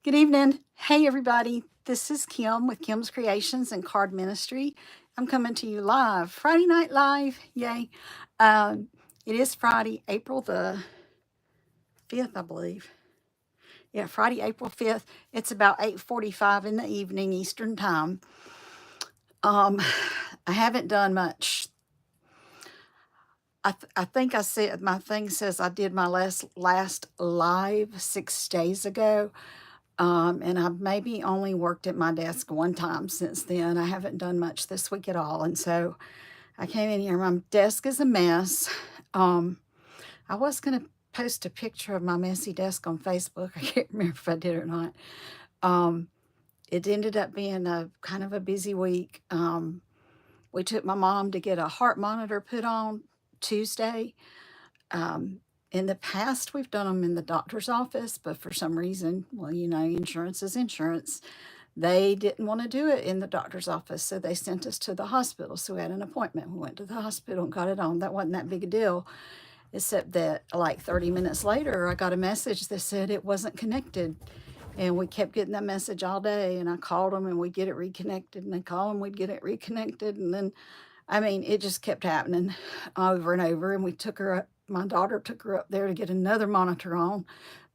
Good evening. Hey, everybody. This is Kim with Kim's Creations and Card Ministry. I'm coming to you live, Friday Night Live. Yay. Um, it is Friday, April the 5th, I believe. Yeah, Friday, April 5th. It's about 8:45 in the evening Eastern Time. Um, I haven't done much. I think I said my thing says I did my last live 6 days ago. And I've maybe only worked at my desk one time since then. I haven't done much this week at all. And so I came in here. My desk is a mess. Um, I was going to post a picture of my messy desk on Facebook. I can't remember if I did or not. It ended up being a kind of a busy week. We took my mom to get a heart monitor put on Tuesday. In the past, we've done them in the doctor's office, but for some reason, well, insurance is insurance. They didn't want to do it in the doctor's office, so they sent us to the hospital. So we had an appointment. We went to the hospital and got it on. That wasn't that big a deal, except that like 30 minutes later, I got a message that said it wasn't connected. And we kept getting that message all day. And I called them and we'd get it reconnected. And they call them, we'd get it reconnected. And then, it just kept happening over and over. And we took her up. My daughter took her up there to get another monitor on.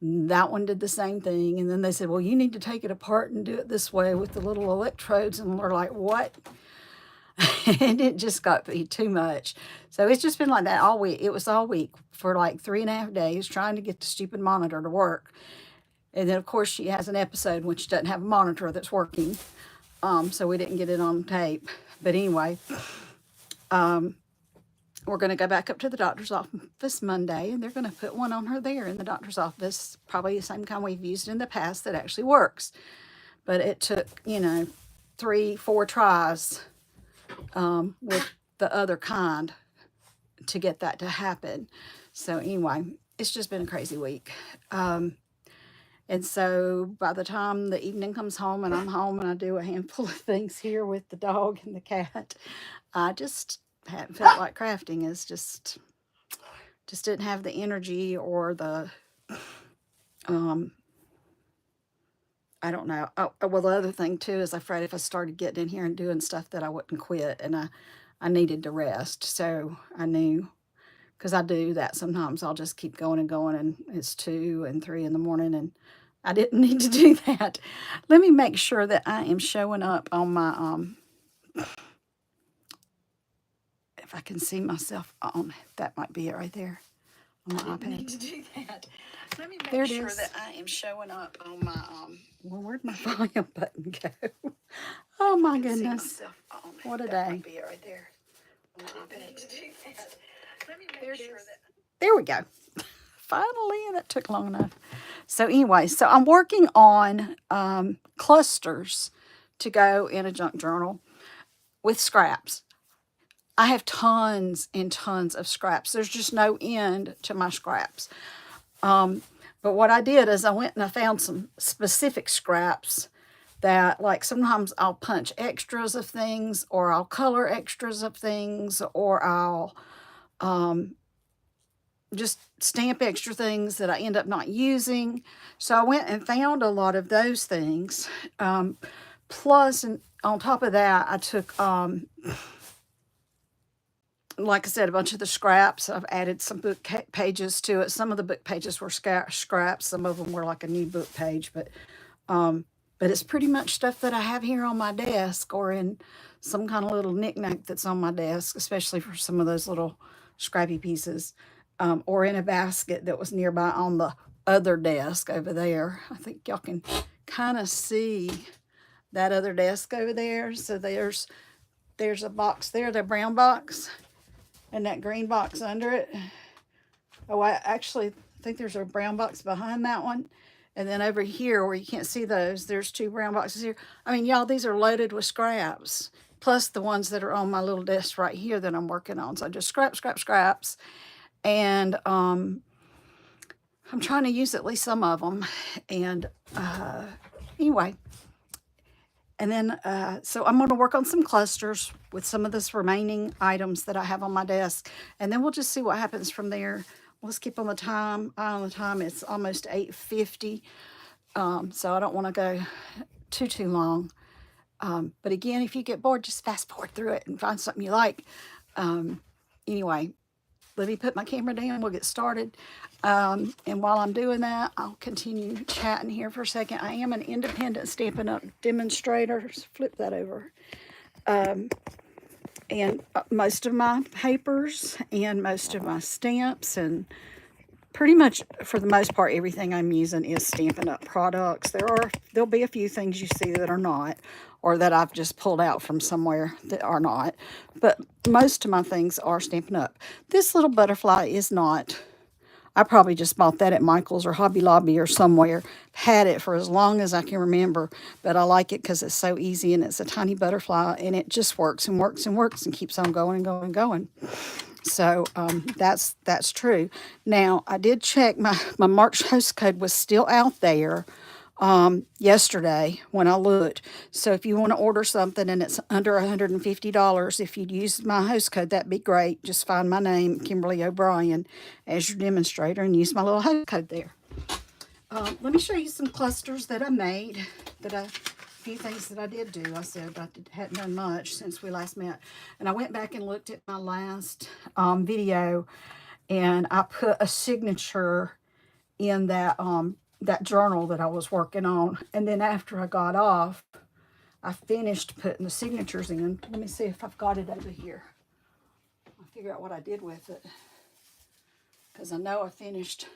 That one did the same thing. And then they said, well, you need to take it apart and do it this way with the little electrodes. And we're like, what? And it just got to be too much. So it's just been like that all week. It was all week for like 3.5 days trying to get the stupid monitor to work. And then, of course, she has an episode when she doesn't have a monitor that's working. So we didn't get it on tape. But anyway, we're going to go back up to the doctor's office Monday, and they're going to put one on her there in the doctor's office, probably the same kind we've used in the past that actually works. But it took, 3-4 tries with the other kind to get that to happen. So anyway, it's just been a crazy week. And so by the time the evening comes home and I'm home and I do a handful of things here with the dog and the cat, I just hadn't felt like crafting. Is just didn't have the energy or the I don't know. Oh, well, the other thing too is I'm afraid if I started getting in here and doing stuff that I wouldn't quit, and I needed to rest. So I knew, because I do that sometimes. I'll just keep going and going, and it's 2 and 3 in the morning, and I didn't need to do that. Let me make sure that I am showing up on my if I can see myself on, that might be it right there on my iPad. Need to do that. Let me make sure that I am showing up on my well, where'd my volume button go? Oh my goodness. What a day. Might be it right there. On my iPad. Let me make sure that there we go. Finally, that took long enough. So anyway, so I'm working on clusters to go in a junk journal with scraps. I have tons and tons of scraps. There's just no end to my scraps. But what I did is I went and I found some specific scraps that, like, sometimes I'll punch extras of things, or I'll color extras of things, or I'll just stamp extra things that I end up not using. So I went and found a lot of those things. Plus, and on top of that, I took like I said, a bunch of the scraps. I've added some book pages to it. Some of the book pages were scraps. Some of them were like a new book page. But it's pretty much stuff that I have here on my desk, or in some kind of little knickknack that's on my desk, especially for some of those little scrappy pieces, or in a basket that was nearby on the other desk over there. I think y'all can kind of see that other desk over there. So there's a box there, the brown box, and that green box under it. Oh, I actually think there's a brown box behind that one. And then over here, where you can't see those, there's 2 brown boxes here. Y'all, these are loaded with scraps, plus the ones that are on my little desk right here that I'm working on. So just scraps. And I'm trying to use at least some of them. And anyway, and then, so I'm going to work on some clusters with some of this remaining items that I have on my desk. And then we'll just see what happens from there. Let's keep on the time. Eye on the time. It's almost 8:50. So I don't want to go too long. But again, if you get bored, just fast forward through it and find something you like. Anyway, let me put my camera down. We'll get started. And while I'm doing that, I'll continue chatting here for a second. I am an independent Stampin' Up! Demonstrator. Flip that over. And most of my papers and most of my stamps and pretty much for the most part everything I'm using is Stampin' Up! Products. There'll be a few things you see that are not, or that I've just pulled out from somewhere that are not, but most of my things are Stampin' Up! This little butterfly is not. I probably just bought that at Michael's or Hobby Lobby or somewhere. Had it for as long as I can remember, but I like it because it's so easy and it's a tiny butterfly and it just works and works and works and keeps on going and going and going. So that's true. Now, I did check my March host code was still out there yesterday when I looked. So if you want to order something and it's under $150, if you'd use my host code, that'd be great. Just find my name, Kimberly OBrien, as your demonstrator and use my little host code there. Let me show you some clusters that I made, a few things that I did do. I said I hadn't done much since we last met. And I went back and looked at my last video, and I put a signature in that that journal that I was working on. And then after I got off, I finished putting the signatures in. Let me see if I've got it over here. I'll figure out what I did with it, because I know I finished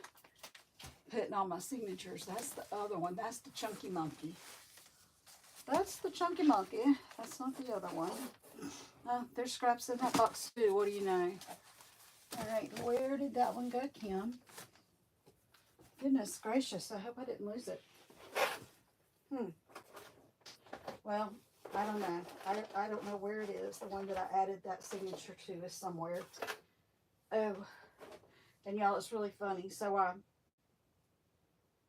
putting all my signatures. That's the other one. That's the Chunky Monkey. That's the Chunky Monkey. That's not the other one. There's scraps in that box too. What do you know? All right, where did that one go, Kim? Goodness gracious, I hope I didn't lose it. Well, I don't know. I don't know where it is. The one that I added that signature to is somewhere. Oh, and y'all, it's really funny. So I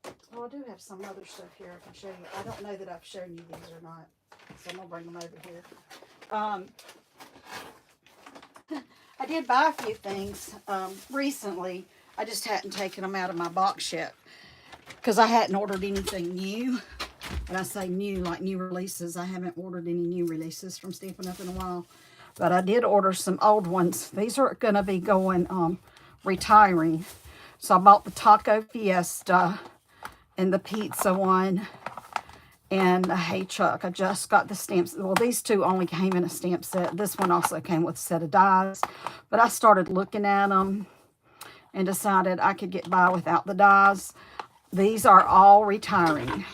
do have some other stuff here I can show you. I don't know that I've shown you these or not, so I'm gonna bring them over here. I did buy a few things recently. I just hadn't taken them out of my box yet because I hadn't ordered anything new. And I say new, like new releases. I haven't ordered any new releases from Stampin' Up! In a while. But I did order some old ones. These are going to be going retiring. So I bought the Taco Fiesta and the pizza one and the Hey Chuck. I just got the stamps. Well, these two only came in a stamp set. This one also came with a set of dies. But I started looking at them and decided I could get by without the dies. These are all retiring.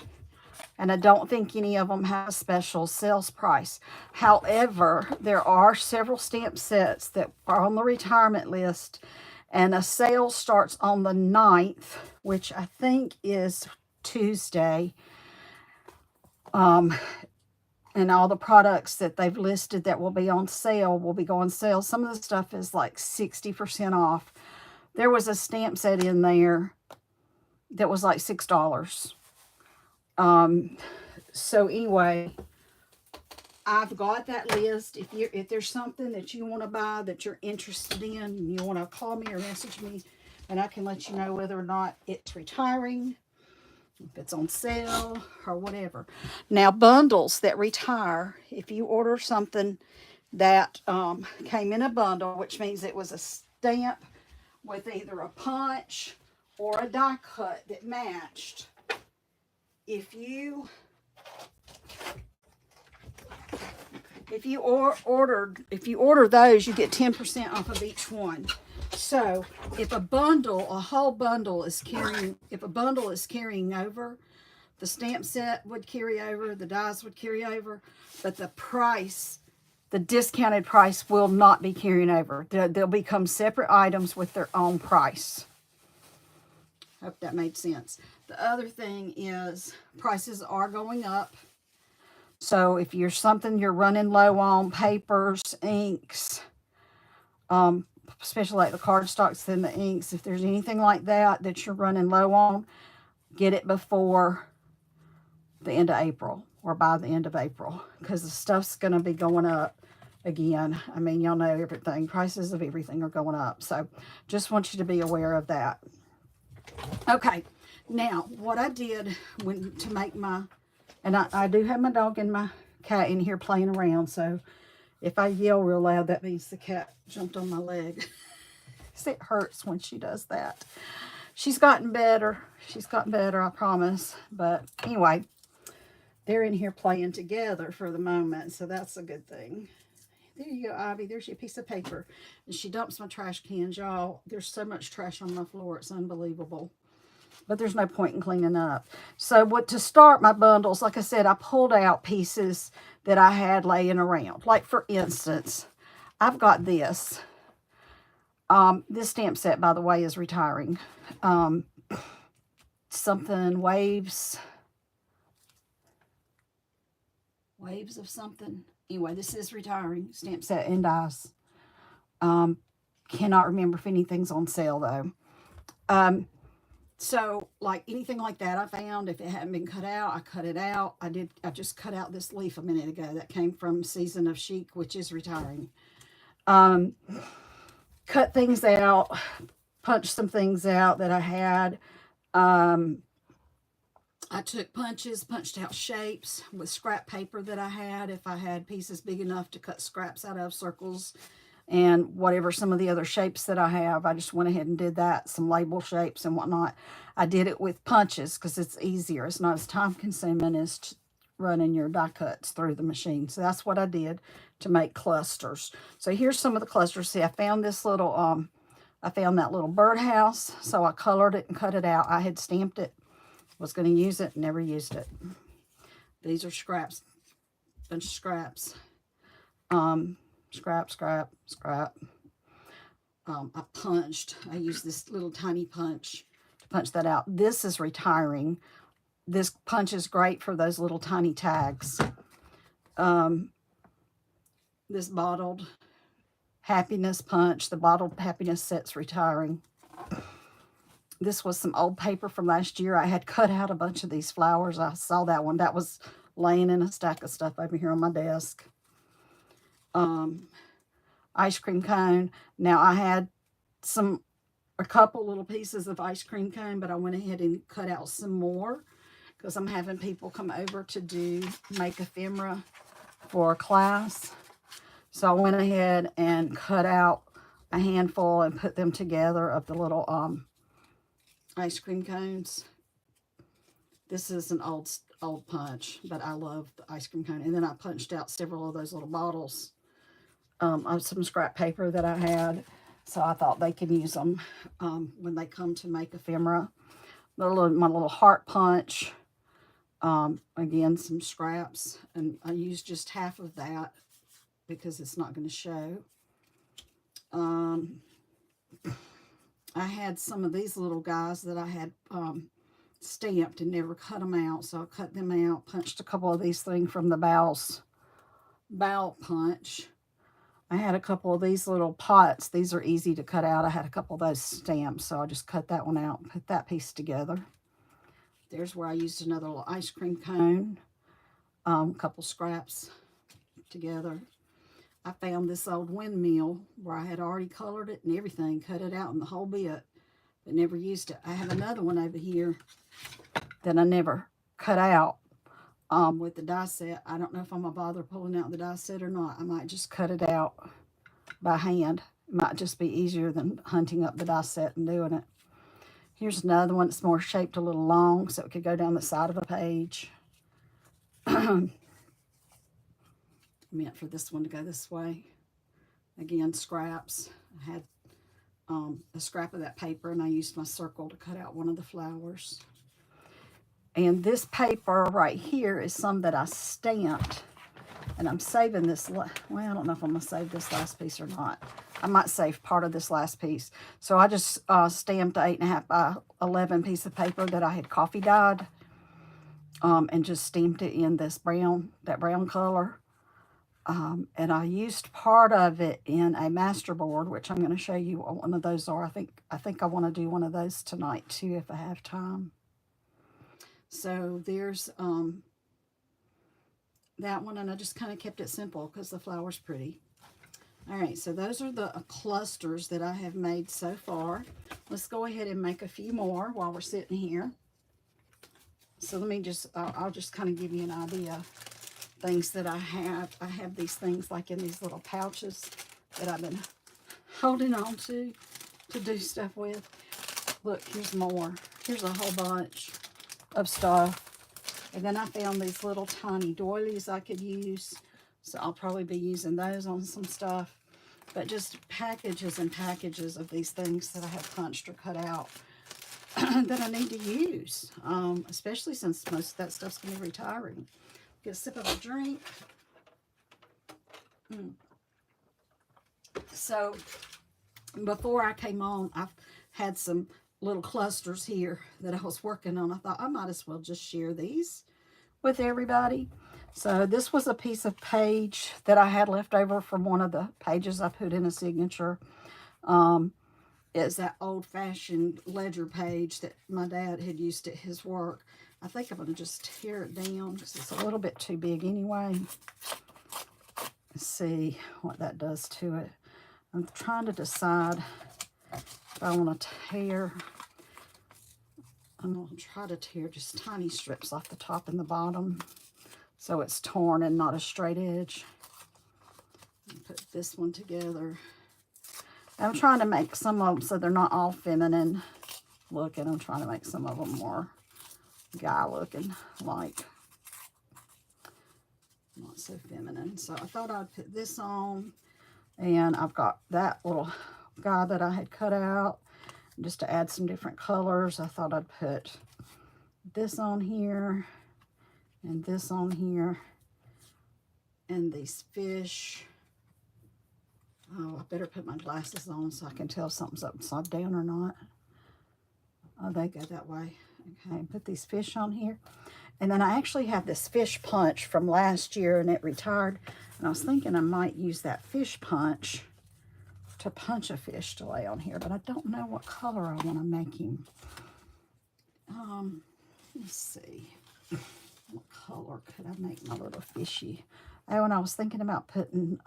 And I don't think any of them have a special sales price. However, there are several stamp sets that are on the retirement list. And a sale starts on the 9th, which I think is Tuesday. And all the products that they've listed that will be on sale will be going on sale. Some of the stuff is like 60% off. There was a stamp set in there that was like $6. So anyway, I've got that list. If there's something that you want to buy that you're interested in, you want to call me or message me, and I can let you know whether or not it's retiring, if it's on sale or whatever. Now, bundles that retire, if you order something that came in a bundle, which means it was a stamp with either a punch or a die cut that matched, if you order those, you get 10% off of each one. So if a whole bundle is carrying, if a bundle is carrying over, the stamp set would carry over, the dies would carry over, but the price, the discounted price will not be carrying over. They'll become separate items with their own price. Hope that made sense. The other thing is prices are going up. So if you're running low on papers, inks, especially like the cardstocks and the inks, if there's anything like that you're running low on, get it before the end of April or by the end of April, because the stuff's going to be going up again. I mean, y'all know everything. Prices of everything are going up. So just want you to be aware of that. Okay. Now, what I did when to make my, and I do have my dog and my cat in here playing around, so if I yell real loud, that means the cat jumped on my leg. It hurts when she does that. She's gotten better. She's gotten better, I promise. But anyway, they're in here playing together for the moment, so that's a good thing. There you go, Ivy. There's your piece of paper. And she dumps my trash cans, y'all. There's so much trash on my floor. It's unbelievable. But there's no point in cleaning up. So to start my bundles, like I said, I pulled out pieces that I had laying around. Like, for instance, I've got this. This stamp set, by the way, is retiring. Something waves of something. Anyway, this is retiring. Stamp set and dies. Cannot remember if anything's on sale, though. So, like, anything like that I found, if it hadn't been cut out, I cut it out. I just cut out this leaf a minute ago. That came from Season of Chic, which is retiring. Cut things out, punched some things out that I had. I took punches, punched out shapes with scrap paper that I had. If I had pieces big enough to cut scraps out of, circles and whatever, some of the other shapes that I have, I just went ahead and did that, some label shapes and whatnot. I did it with punches because it's easier. It's not as time consuming as running your die cuts through the machine. So that's what I did to make clusters. So here's some of the clusters. See, I found this little, I found that little birdhouse. So I colored it and cut it out. I had stamped it, was going to use it, never used it. These are scraps, bunch of scraps. Scrap. I used this little tiny punch to punch that out. This is retiring. This punch is great for those little tiny tags. This bottled happiness punch, the bottled happiness set's retiring. This was some old paper from last year. I had cut out a bunch of these flowers. I saw that one. That was laying in a stack of stuff over here on my desk. Ice cream cone. Now, I had a couple little pieces of ice cream cone, but I went ahead and cut out some more because I'm having people come over to make ephemera for a class. So I went ahead and cut out a handful and put them together of the little ice cream cones. This is an old punch, but I love the ice cream cone. And then I punched out several of those little bottles of some scrap paper that I had. So I thought they could use them when they come to make ephemera. My little heart punch. Again, some scraps. And I used just half of that because it's not going to show. I had some of these little guys that I had stamped and never cut them out. So I cut them out, punched a couple of these things from the bow punch. I had a couple of these little pots. These are easy to cut out. I had a couple of those stamped, so I just cut that one out and put that piece together. There's where I used another little ice cream cone. A couple scraps together. I found this old windmill where I had already colored it and everything, cut it out in the whole bit, but never used it. I have another one over here that I never cut out with the die set. I don't know if I'm going to bother pulling out the die set or not. I might just cut it out by hand. It might just be easier than hunting up the die set and doing it. Here's another one that's more shaped a little long, so it could go down the side of a page. Meant for this one to go this way. Again, scraps. I had a scrap of that paper, and I used my circle to cut out one of the flowers. And this paper right here is some that I stamped. And I'm saving this, well, I don't know if I'm going to save this last piece or not. I might save part of this last piece. So I just stamped an 8.5 by 11 piece of paper that I had coffee dyed. And just stamped it in this that brown color. And I used part of it in a masterboard, which I'm going to show you what one of those are. I think I want to do one of those tonight too if I have time. So there's that one, and I just kind of kept it simple because the flower's pretty. All right, so those are the clusters that I have made so far. Let's go ahead and make a few more while we're sitting here. So let me just, I'll just kind of give you an idea of things that I have. I have these things like in these little pouches that I've been holding on to do stuff with. Look, here's more. Here's a whole bunch of stuff. And then I found these little tiny doilies I could use. So I'll probably be using those on some stuff. But just packages and packages of these things that I have punched or cut out that I need to use. Especially since most of that stuff's going to be retiring. Get a sip of a drink. So before I came on, I've had some little clusters here that I was working on. I thought I might as well just share these with everybody. So this was a piece of page that I had left over from one of the pages I put in a signature. It's that old-fashioned ledger page that my dad had used at his work. I think I'm going to just tear it down because it's a little bit too big anyway. Let's see what that does to it. I'm trying to decide if I want to tear. I'm going to try to tear just tiny strips off the top and the bottom so it's torn and not a straight edge. Put this one together. I'm trying to make some of them so they're not all feminine looking. I'm trying to make some of them more guy looking, like not so feminine. So I thought I'd put this on, and I've got that little guy that I had cut out just to add some different colors. I thought I'd put this on here and this on here and these fish. Oh, I better put my glasses on so I can tell if something's upside down or not. Oh, they go that way. Okay, put these fish on here. And then I actually have this fish punch from last year, and it retired. And I was thinking I might use that fish punch to punch a fish to lay on here, but I don't know what color I want to make him. Let's see. What color could I make my little fishy? Oh, and I was thinking about putting,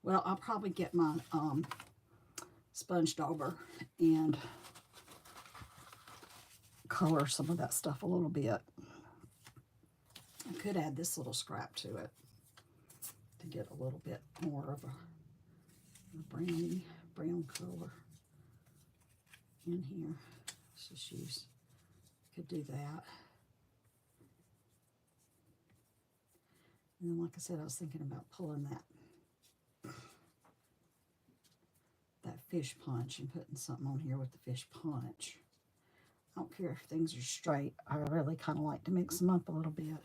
well, I'll probably get my sponge dauber and color some of that stuff a little bit. I could add this little scrap to it to get a little bit more of a brown color in here. Let's just use, could do that. And then, like I said, I was thinking about pulling that fish punch and putting something on here with the fish punch. I don't care if things are straight. I really kind of like to mix them up a little bit.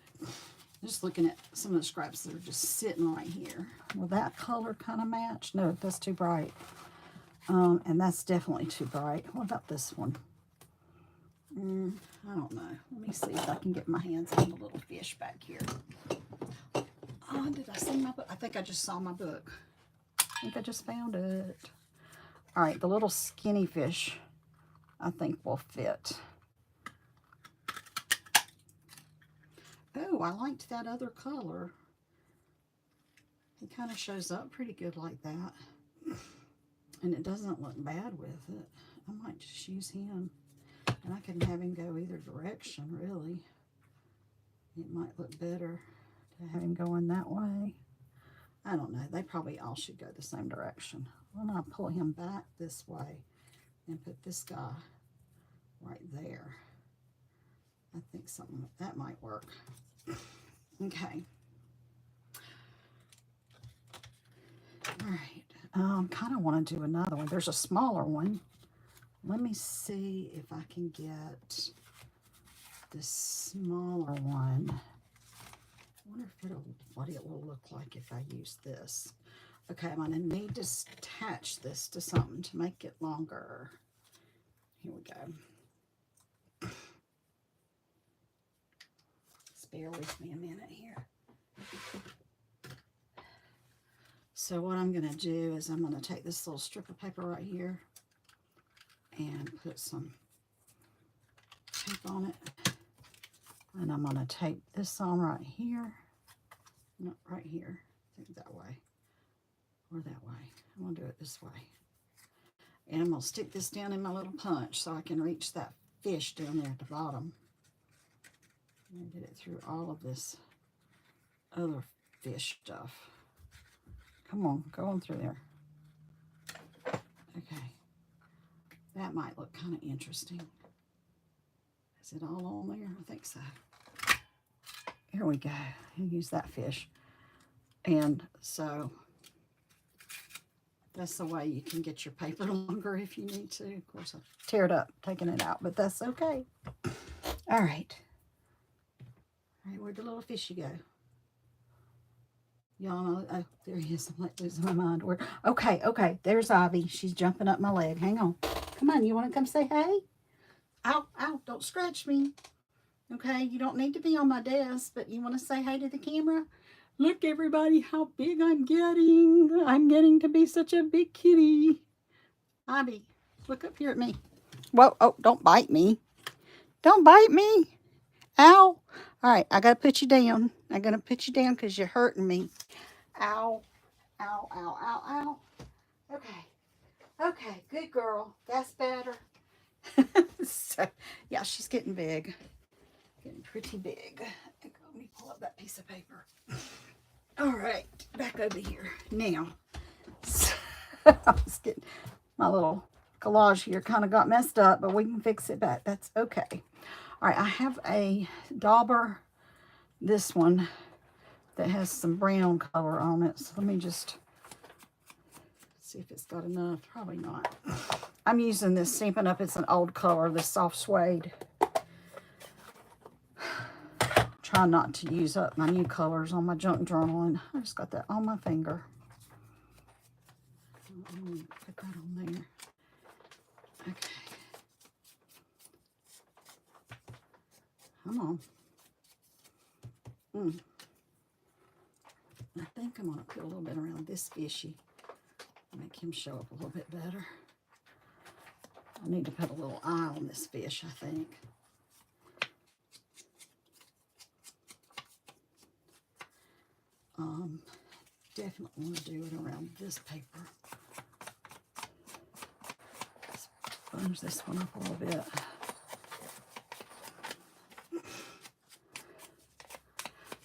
Just looking at some of the scraps that are just sitting right here. Will that color kind of match? No, that's too bright. And that's definitely too bright. What about this one? I don't know. Let me see if I can get my hands on the little fish back here. Oh, did I see my book? I think I just saw my book. I think I just found it. All right, the little skinny fish, I think, will fit. Oh, I liked that other color. He kind of shows up pretty good like that. And it doesn't look bad with it. I might just use him. And I can have him go either direction, really. It might look better to have him going that way. I don't know. They probably all should go the same direction. Why don't I pull him back this way and put this guy right there? I think something that might work. Okay. All right. Kind of want to do another one. There's a smaller one. Let me see if I can get this smaller one. I wonder if what it will look like if I use this. Okay, I'm going to need to attach this to something to make it longer. Here we go. Just bear with me a minute here. So what I'm going to do is I'm going to take this little strip of paper right here and put some tape on it. And I'm going to tape this on right here. No, right here. I think that way. Or that way. I'm going to do it this way. And I'm going to stick this down in my little punch so I can reach that fish down there at the bottom. And get it through all of this other fish stuff. Come on, go on through there. Okay. That might look kind of interesting. Is it all on there? I think so. Here we go. Use that fish. And so that's the way you can get your paper longer if you need to. Of course, I tear it up, taking it out, but that's okay. All right. All right, where'd the little fishy go? Y'all know, oh, there he is. I'm like losing my mind. Okay, there's Ivy. She's jumping up my leg. Hang on. Come on, you want to come say hey? Ow, ow, don't scratch me. Okay, you don't need to be on my desk, but you want to say hey to the camera? Look, everybody, how big I'm getting. I'm getting to be such a big kitty. Ivy, look up here at me. Whoa, oh, don't bite me. Don't bite me. Ow. All right, I got to put you down. I'm going to put you down because you're hurting me. Ow. Ow, ow, ow, ow. Okay, good girl. That's better. So, yeah, she's getting big. Getting pretty big. Let me pull up that piece of paper. All right, back over here. Now, so, I was getting my little collage here kind of got messed up, but we can fix it back. That's okay. All right, I have a dauber, this one, that has some brown color on it. So let me just see if it's got enough. Probably not. I'm using this Stampin' Up. It's an old color, this soft suede. Try not to use up my new colors on my junk journal, and I just got that on my finger. Let me put that on there. Okay. Come on. I think I'm going to put a little bit around this fishy. Make him show up a little bit better. I need to put a little eye on this fish, I think. Definitely want to do it around this paper. Sponge this one up a little bit.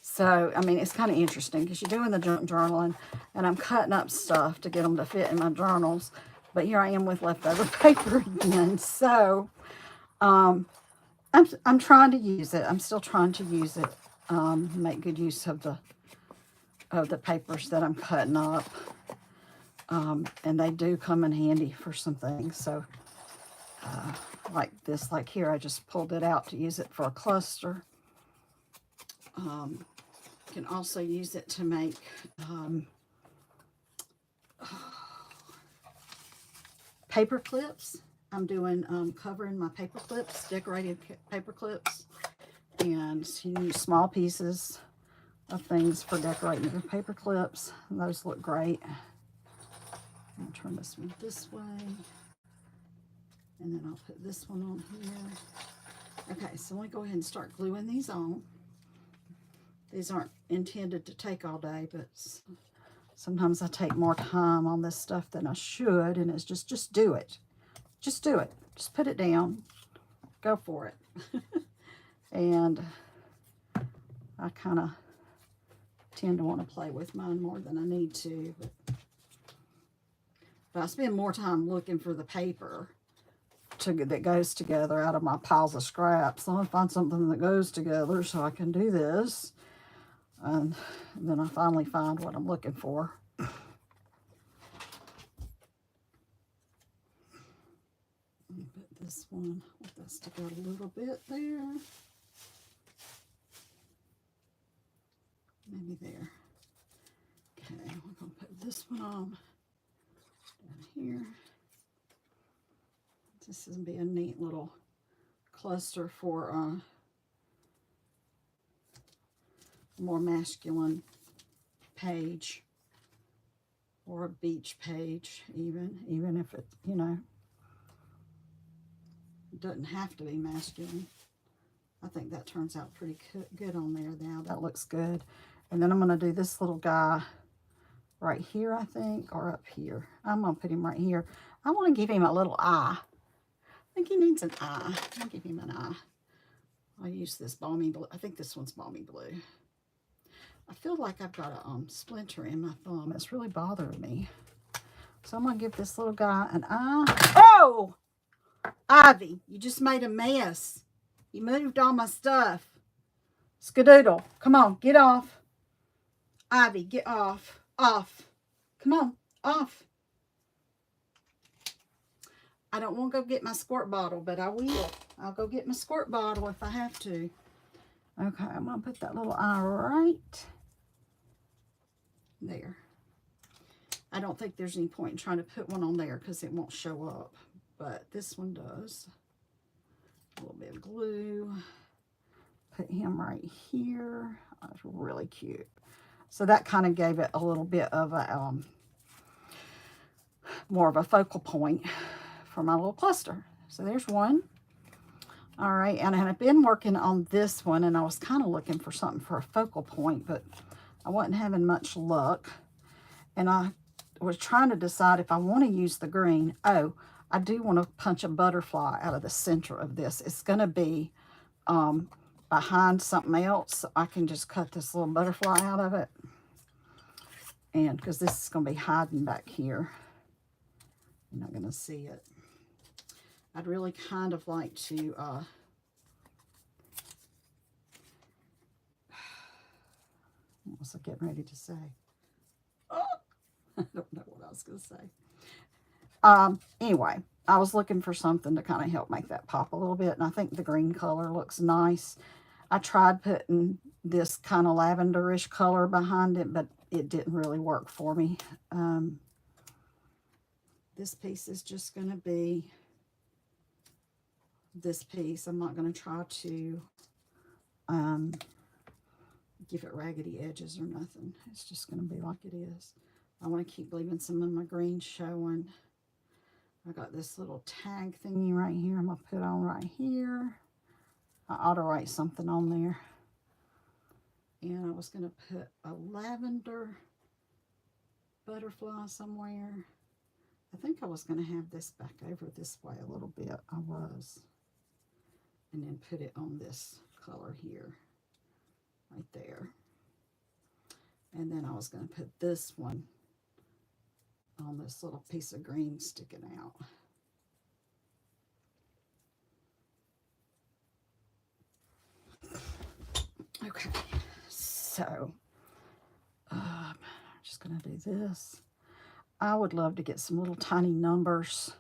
So, I mean, it's kind of interesting because you're doing the junk journaling and I'm cutting up stuff to get them to fit in my journals. But here I am with leftover paper again. So, I'm trying to use it. I'm still trying to use it. Make good use of the papers that I'm cutting up. And they do come in handy for some things. So, like this, like here, I just pulled it out to use it for a cluster. You can also use it to make paper clips. I'm doing covering my paper clips, decorated paper clips, and you use small pieces of things for decorating your paper clips. And those look great. I'll turn this one this way, and then I'll put this one on here. Okay, so let me go ahead and start gluing these on. These aren't intended to take all day, but sometimes I take more time on this stuff than I should, and it's just do it. Just do it. Just put it down. Go for it. And I kind of tend to want to play with mine more than I need to, but I spend more time looking for the paper that goes together out of my piles of scraps. So I find something that goes together so I can do this. And then I finally find what I'm looking for. Put this one, I want this to go a little bit there. Maybe there. Okay, we're going to put this one on down here. This is going to be a neat little cluster for a more masculine page, or a beach page, even if it, you know, it doesn't have to be masculine. I think that turns out pretty good on there now. That looks good. And then I'm going to do this little guy right here, I think, or up here. I'm going to put him right here. I want to give him a little eye. I think he needs an eye. I'll give him an eye. I use this Balmy Blue. I think this one's Balmy Blue. I feel like I've got a splinter in my thumb. It's really bothering me. So I'm going to give this little guy an eye. Oh! Ivy, you just made a mess. You moved all my stuff. Skadoodle, come on, get off. Ivy, get off. Off. Come on, off. I don't want to go get my squirt bottle, but I will. I'll go get my squirt bottle if I have to. Okay, I'm going to put that little eye right there. I don't think there's any point in trying to put one on there because it won't show up. But this one does. A little bit of glue. Put him right here. That's really cute. So that kind of gave it a little bit of a more of a focal point for my little cluster. So there's one. All right, and I've been working on this one, and I was kind of looking for something for a focal point, but I wasn't having much luck. And I was trying to decide if I want to use the green. Oh, I do want to punch a butterfly out of the center of this. It's going to be behind something else. I can just cut this little butterfly out of it. And because this is going to be hiding back here. You're not going to see it. I'd really kind of like to what was I getting ready to say? Oh, I don't know what I was going to say. Anyway, I was looking for something to kind of help make that pop a little bit, and I think the green color looks nice. I tried putting this kind of lavenderish color behind it, but it didn't really work for me. This piece is just going to be this piece. I'm not going to try to give it raggedy edges or nothing. It's just going to be like it is. I want to keep leaving some of my green showing. I got this little tag thingy right here I'm going to put on right here. I ought to write something on there. And I was going to put a lavender butterfly somewhere. I think I was going to have this back over this way a little bit. I was. And then put it on this color here. Right there. And then I was going to put this one on this little piece of green sticking out. Okay, so I'm just going to do this. I would love to get some little tiny numbers.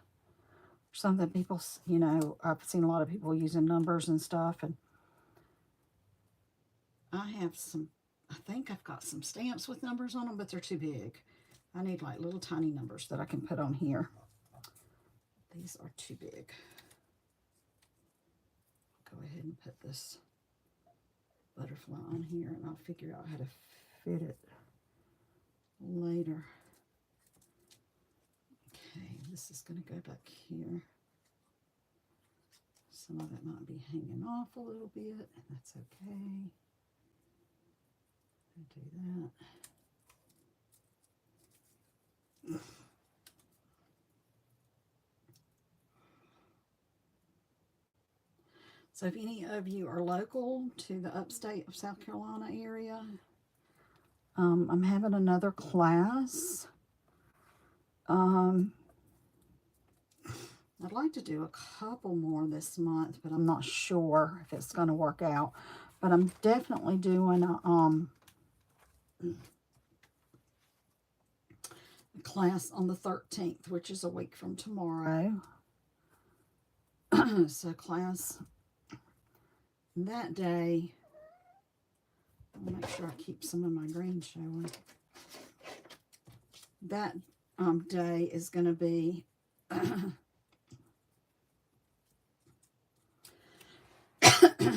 Something people, you know, I've seen a lot of people using numbers and stuff, and I have some, I think I've got some stamps with numbers on them, but they're too big. I need like little tiny numbers that I can put on here. These are too big. Go ahead and put this butterfly on here, and I'll figure out how to fit it later. Okay, this is going to go back here. Some of it might be hanging off a little bit, and that's okay. I'll do that. So if any of you are local to the upstate of South Carolina area, I'm having another class. I'd like to do a couple more this month, but I'm not sure if it's going to work out. But I'm definitely doing a class on the 13th, which is a week from tomorrow. So class that day, I'll make sure I keep some of my green showing. That day is going to be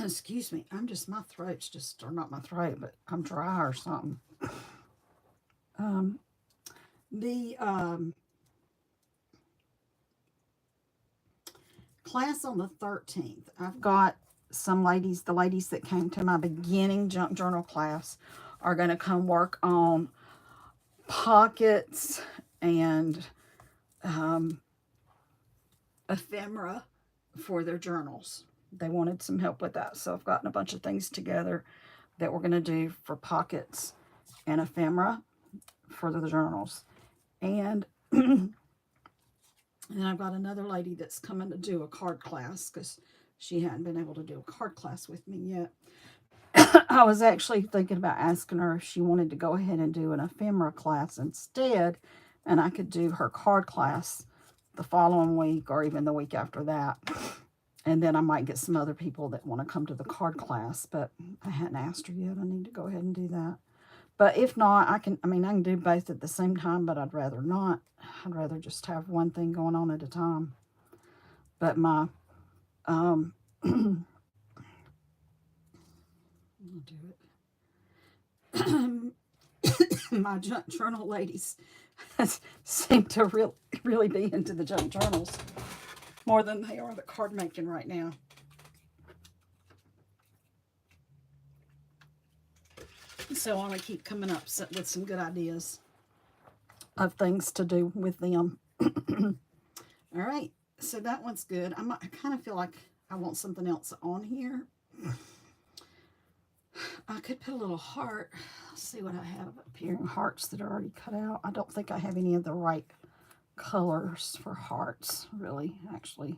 excuse me, my throat's just, or not my throat, but I'm dry or something. The class on the 13th, I've got some ladies, the ladies that came to my beginning junk journal class are going to come work on pockets and ephemera for their journals. they wanted some help with that. So I've gotten a bunch of things together that we're going to do for pockets and ephemera for the journals. And then I've got another lady that's coming to do a card class because she hadn't been able to do a card class with me yet. I was actually thinking about asking her if she wanted to go ahead and do an ephemera class instead, and I could do her card class the following week or even the week after that. And then I might get some other people that want to come to the card class, but I hadn't asked her yet. I need to go ahead and do that. But if not, I can do both at the same time, but I'd rather not. I'd rather just have one thing going on at a time. But my, I'll do it. My junk journal ladies seem to really be into the junk journals more than they are the card making right now. So I'm going to keep coming up with some good ideas of things to do with them. All right, so that one's good. I kind of feel like I want something else on here. I could put a little heart. Let's see what I have up here. Hearts that are already cut out. I don't think I have any of the right colors for hearts, really, actually.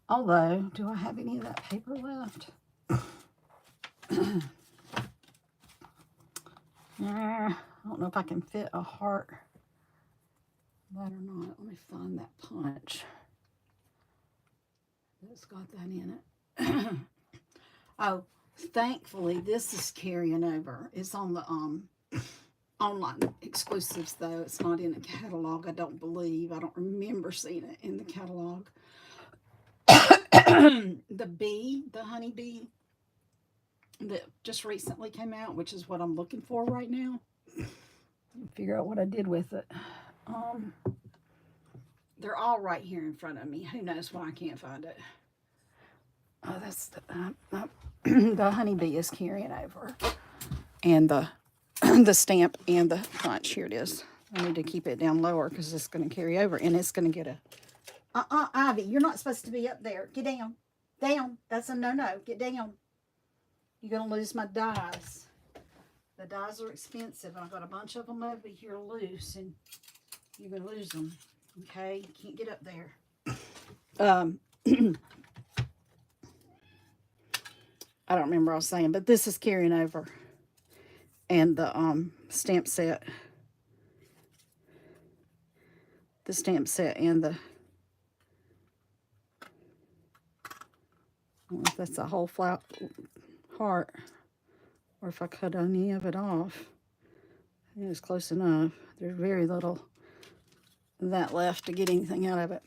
Although, do I have any of that paper left? I don't know if I can fit a heart. That or not. Let me find that punch. It's got that in it. Oh, thankfully, this is carrying over. It's on the online exclusives, though. It's not in the catalog, I don't believe. I don't remember seeing it in the catalog. The honeybee that just recently came out, which is what I'm looking for right now. Figure out what I did with it. They're all right here in front of me. Who knows why I can't find it? Oh, that's the honeybee is carrying over, and the the stamp and the punch. Here it is. I need to keep it down lower because it's going to carry over, and it's going to get a. Ivy, you're not supposed to be up there. Get down, down. That's a no. Get down. You're going to lose my dies. The dies are expensive. I've got a bunch of them over here loose, and you're going to lose them. Okay, you can't get up there. I don't remember what I was saying, but this is carrying over. And the stamp set. The stamp set and the... I don't know if that's a whole flat heart. Or if I cut any of it off. I think it's close enough. There's very little that left to get anything out of it.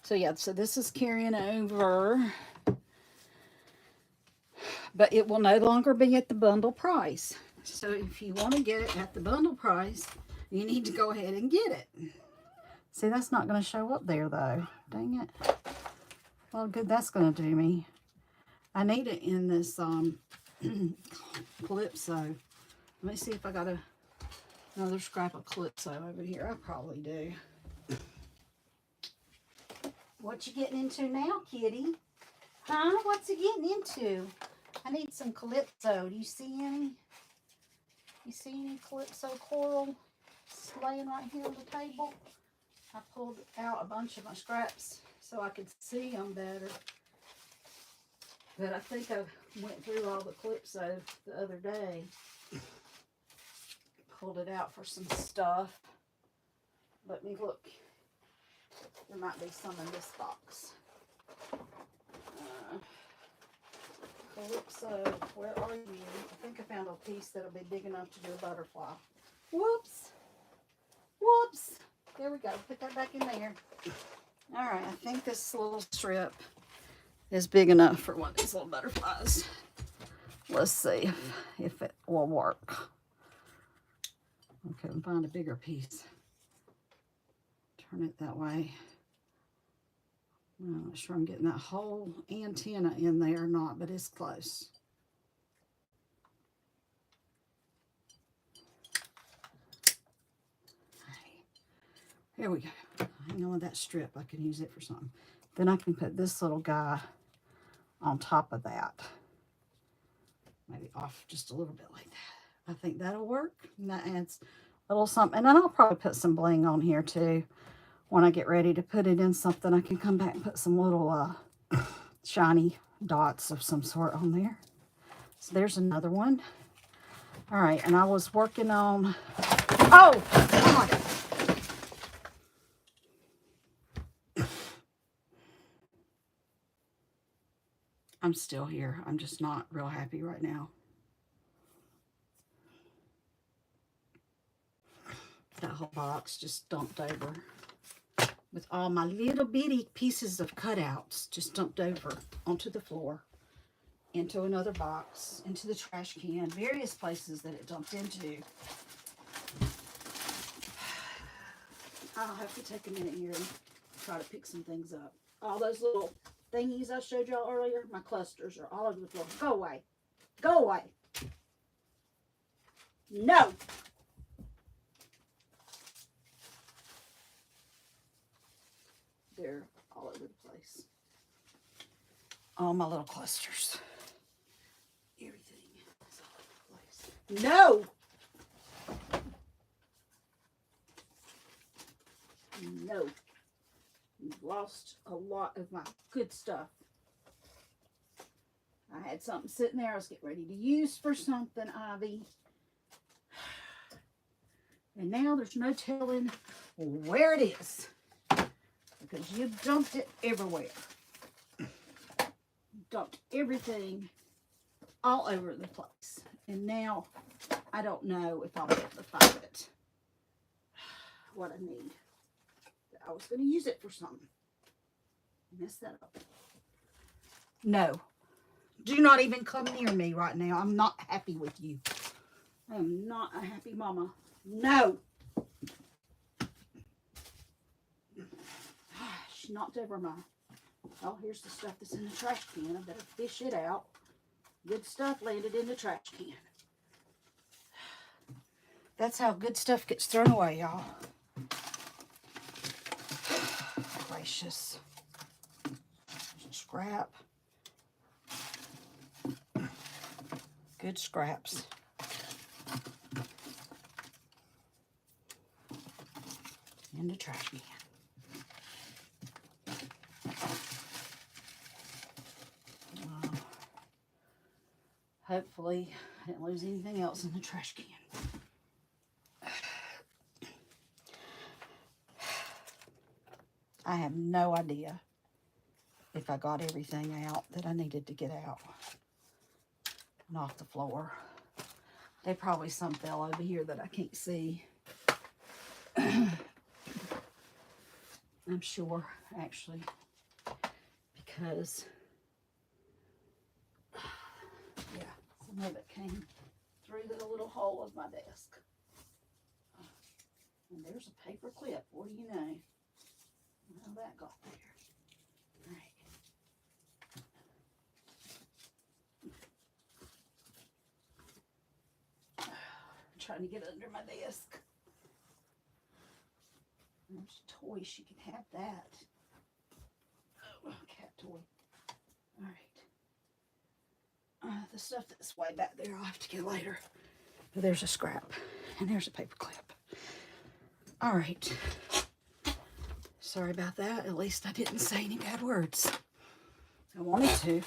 So yeah, so this is carrying over. But it will no longer be at the bundle price. So if you want to get it at the bundle price, you need to go ahead and get it. See, that's not going to show up there, though. Dang it. Well, good, that's going to do me. I need it in this Calypso. Let me see if I got another scrap of Calypso over here. I probably do. What you getting into now, kitty? Huh? What's it getting into? I need some Calypso. Do you see any? You see any Calypso coral laying right here on the table? I pulled out a bunch of my scraps so I could see them better. But I think I went through all the Calypso the other day. Pulled it out for some stuff. Let me look. There might be some in this box. Calypso, where are you? I think I found a piece that'll be big enough to do a butterfly. Whoops. Whoops. There we go. Put that back in there. All right. I think this little strip is big enough for one of these little butterflies. Let's see if it will work. Okay, we'll find a bigger piece. Turn it that way. I'm not sure I'm getting that whole antenna in there or not, but it's close. Okay. Here we go. Hang on with that strip. I can use it for something. Then I can put this little guy on top of that. Maybe off just a little bit like that. I think that'll work. And that adds a little something. And then I'll probably put some bling on here too. When I get ready to put it in something, I can come back and put some little shiny dots of some sort on there. So there's another one. All right, and I was working on, oh, God. I'm still here. I'm just not real happy right now. That whole box just dumped over with all my little bitty pieces of cutouts just dumped over onto the floor, into another box, into the trash can, various places that it dumped into. I'll have to take a minute here and try to pick some things up. All those little thingies I showed y'all earlier, my clusters are all over the floor. Go away. Go away. No. They're all over the place. All my little clusters. Everything is all over the place. No! No. You've lost a lot of my good stuff. I had something sitting there I was getting ready to use for something, Ivy. And now there's no telling where it is. Because you dumped it everywhere. Dumped everything all over the place. And now I don't know if I'll be able to find it. What I need. I was going to use it for something. Messed that up. No. Do not even come near me right now. I'm not happy with you. I am not a happy mama. No. She knocked over my... Oh, here's the stuff that's in the trash can. I better fish it out. Good stuff landed in the trash can. That's how good stuff gets thrown away, y'all. Gracious. Scrap. Good scraps. In the trash can. Hopefully, I didn't lose anything else in the trash can. I have no idea if I got everything out that I needed to get out and off the floor. They probably some fell over here that I can't see. I'm sure, actually, because yeah, some of it came through the little hole of my desk. And there's a paper clip. What do you know? How that got there. All right. I'm trying to get under my desk. There's a toy. She can have that. Oh, cat toy. All right. The stuff that's way back there I'll have to get later. But there's a scrap. And there's a paper clip. All right. Sorry about that. At least I didn't say any bad words. I wanted to.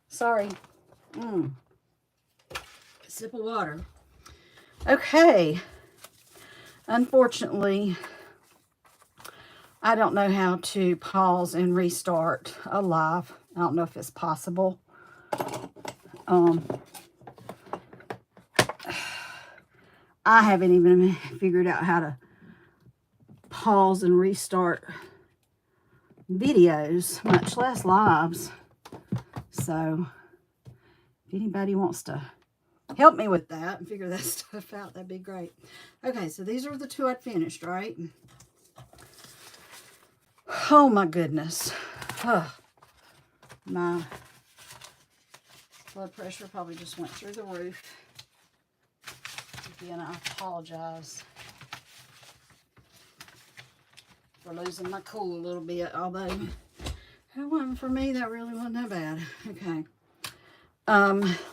Sorry. Sip of water. Okay. Unfortunately, I don't know how to pause and restart a live. I don't know if it's possible. I haven't even figured out how to pause and restart videos, much less lives. So if anybody wants to help me with that and figure that stuff out, that'd be great. Okay, so these are the two I'd finished, right? Oh my goodness. My blood pressure probably just went through the roof. Again, I apologize for losing my cool a little bit, although That wasn't for me. That really wasn't that bad. Okay.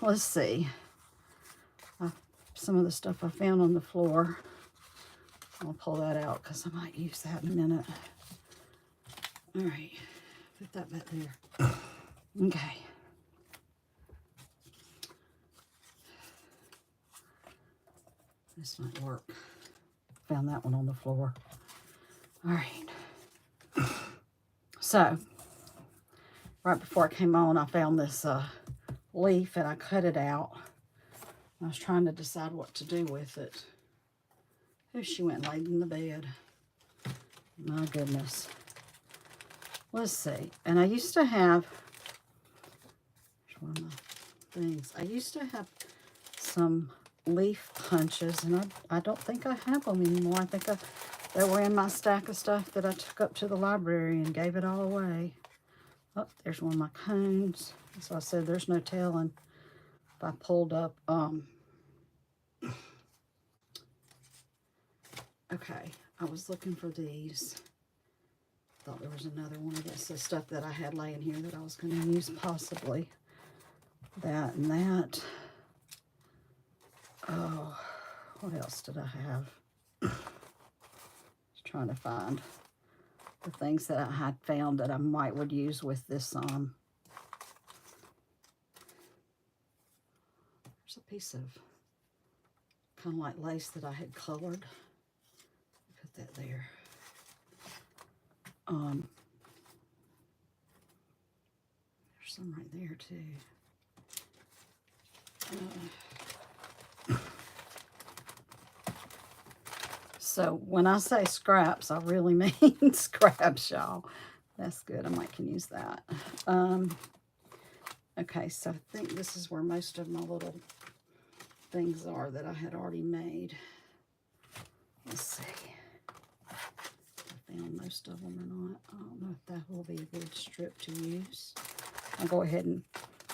Let's see. Some of the stuff I found on the floor. I'll pull that out because I might use that in a minute. All right. Put that back there. Okay. This might work. Found that one on the floor. All right. So, right before I came on, I found this leaf and I cut it out. I was trying to decide what to do with it. Oh, she went and laid in the bed. My goodness. Let's see. And I used to have, one of my things. I used to have some leaf punches, and I don't think I have them anymore. I think they were in my stack of stuff that I took up to the library and gave it all away. Oh, there's one of my cones. So I said there's no telling if I pulled up. Okay, I was looking for these. Thought there was another one of this stuff that I had laying here that I was going to use possibly. That and that. Oh, what else did I have? Just trying to find the things that I had found that I would use with this. There's a piece of kind of like lace that I had colored. Put that there. There's some right there too. So when I say scraps, I really mean scraps, y'all. That's good. I might can use that. Okay, so I think this is where most of my little things are that I had already made. Let's see. I found most of them or not. I don't know if that will be a good strip to use. I'll go ahead and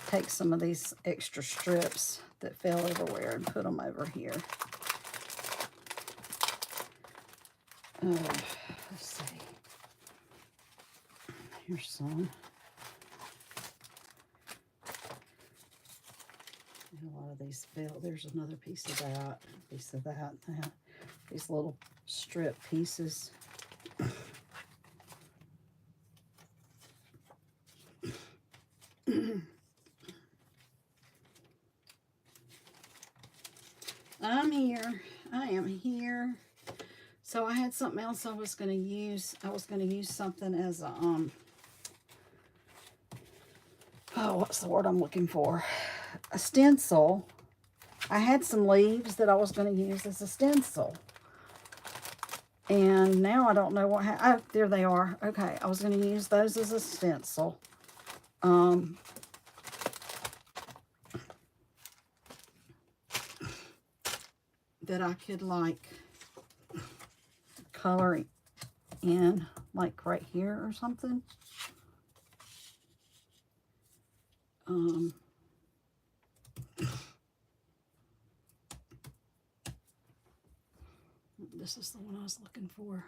take some of these extra strips that fell everywhere and put them over here. Let's see. Here's some. A lot of these fell. There's another piece of that, piece of that, that. These little strip pieces. I'm here. I am here. So I had something else I was going to use. I was going to use something as a, oh, what's the word I'm looking for? A stencil. I had some leaves that I was going to use as a stencil. And now I don't know what happened. Oh, there they are. Okay, I was going to use those as a stencil. That I could like color in like right here or something. This is the one I was looking for.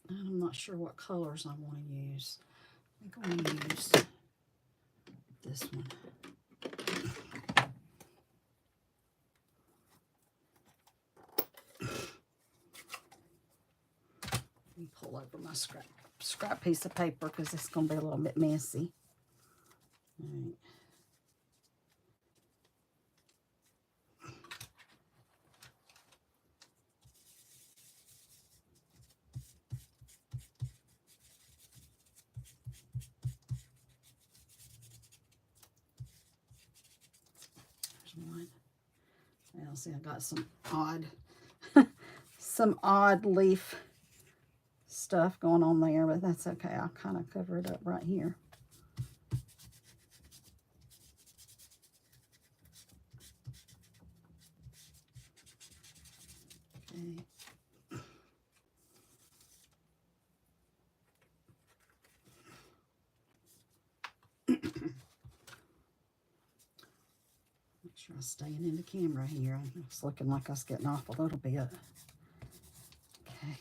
And I'm not sure what colors I want to use. I think I want to use this one. Let me pull over my scrap piece of paper because it's going to be a little bit messy. All right. Now, see, I got some odd leaf stuff going on there, but that's okay. I'll kind of cover it up right here. Okay. Make sure I'm staying in the camera here. It's looking like I was getting off a little bit. Okay.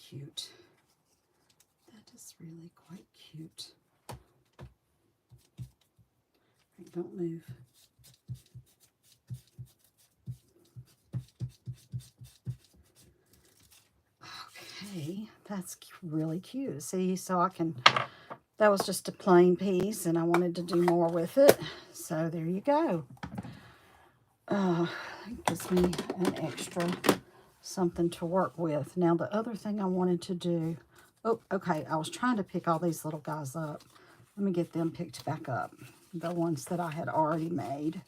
cute. That is really quite cute. Right, don't move. Okay, that's really cute. See, so I can, that was just a plain piece, and I wanted to do more with it. So there you go. It gives me an extra something to work with. Now, the other thing I wanted to do, oh, okay, I was trying to pick all these little guys up. Let me get them picked back up. The ones that I had already made.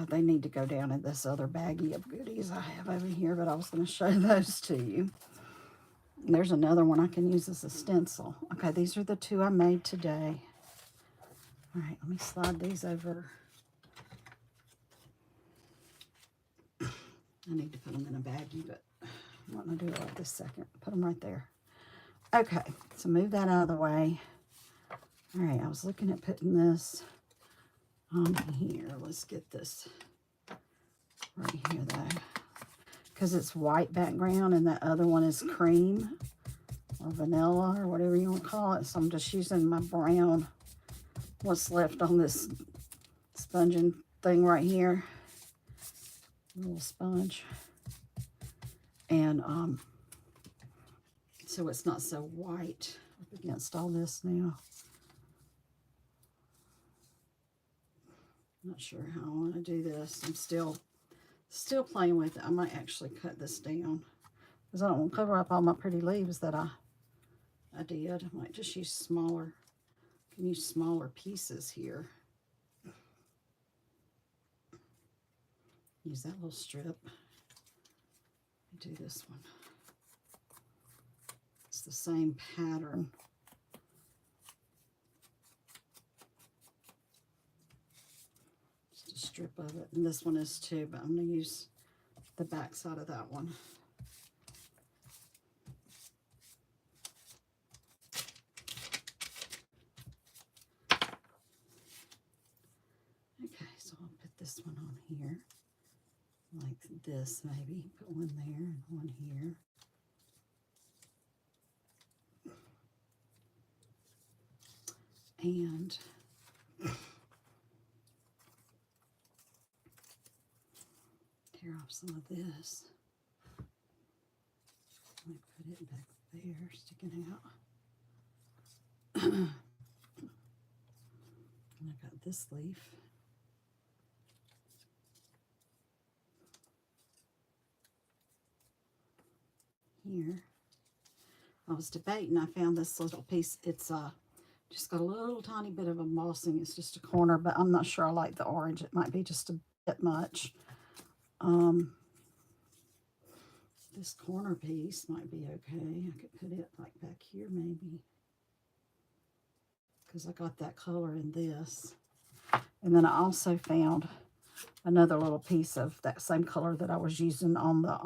They need to go down in this other baggie of goodies I have over here, but I was going to show those to you. And there's another one I can use as a stencil. Okay, these are the two I made today. All right, let me slide these over. I need to put them in a baggie, but I'm not going to do it right this second. Put them right there. Okay, so move that out of the way. All right, I was looking at putting this on here. Let's get this right here, though, because it's white background and that other one is cream or vanilla or whatever you want to call it. So I'm just using my brown, what's left on this sponging thing right here. Little sponge, and so it's not so white up against all this now. Not sure how I want to do this. I'm still playing with it. I might actually cut this down because I don't want to cover up all my pretty leaves that I did. I might just use smaller, can use smaller pieces here. Use that little strip. Do this one. It's the same pattern. Just a strip of it. And this one is too, but I'm going to use the back side of that one. Okay, so I'll put this one on here. Like this, maybe. Put one there and one here. And tear off some of this. I put it back there, sticking out. And I got this leaf. Here. I was debating, I found this little piece. It's just got a little tiny bit of embossing. It's just a corner, but I'm not sure I like the orange. It might be just a bit much. This corner piece might be okay. I could put it like back here maybe, because I got that color in this. And then I also found another little piece of that same color that I was using on the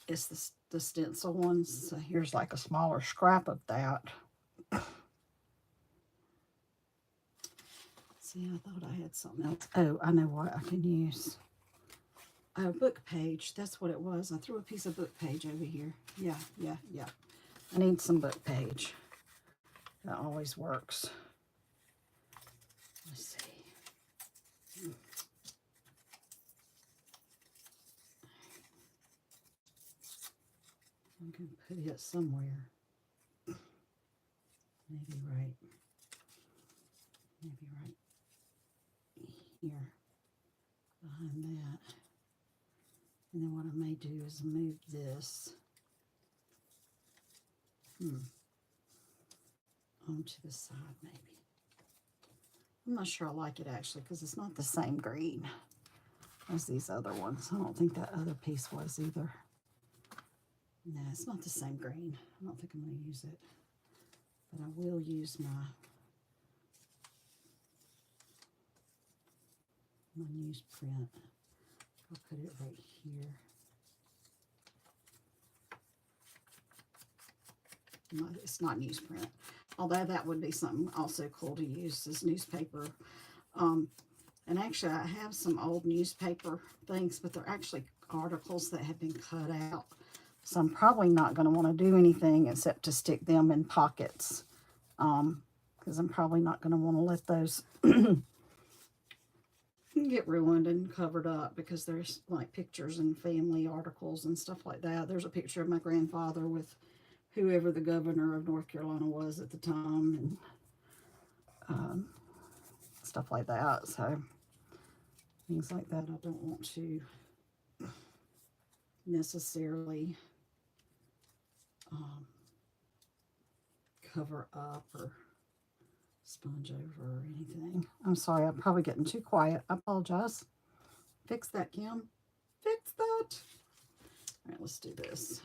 it's the stencil ones. So here's like a smaller scrap of that. See, I thought I had something else. Oh, I know what I can use. A book page. That's what it was. I threw a piece of book page over here. Yeah. I need some book page. That always works. Let's see. I can put it somewhere. Maybe right here behind that. And then what I may do is move this onto the side maybe. I'm not sure I like it actually because it's not the same green as these other ones. I don't think that other piece was either. No, it's not the same green. I don't think I'm going to use it. But I will use my newsprint. I'll put it right here. No, it's not newsprint. Although that would be something also cool to use as newspaper. And actually I have some old newspaper things, but they're actually articles that have been cut out. So I'm probably not going to want to do anything except to stick them in pockets. Because I'm probably not going to want to let those get ruined and covered up, because there's like pictures and family articles and stuff like that. There's a picture of my grandfather with whoever the governor of North Carolina was at the time, and stuff like that. So things like that I don't want to necessarily cover up or sponge over or anything. I'm sorry, I'm probably getting too quiet. I apologize. Fix that, Kim. Fix that. All right, let's do this.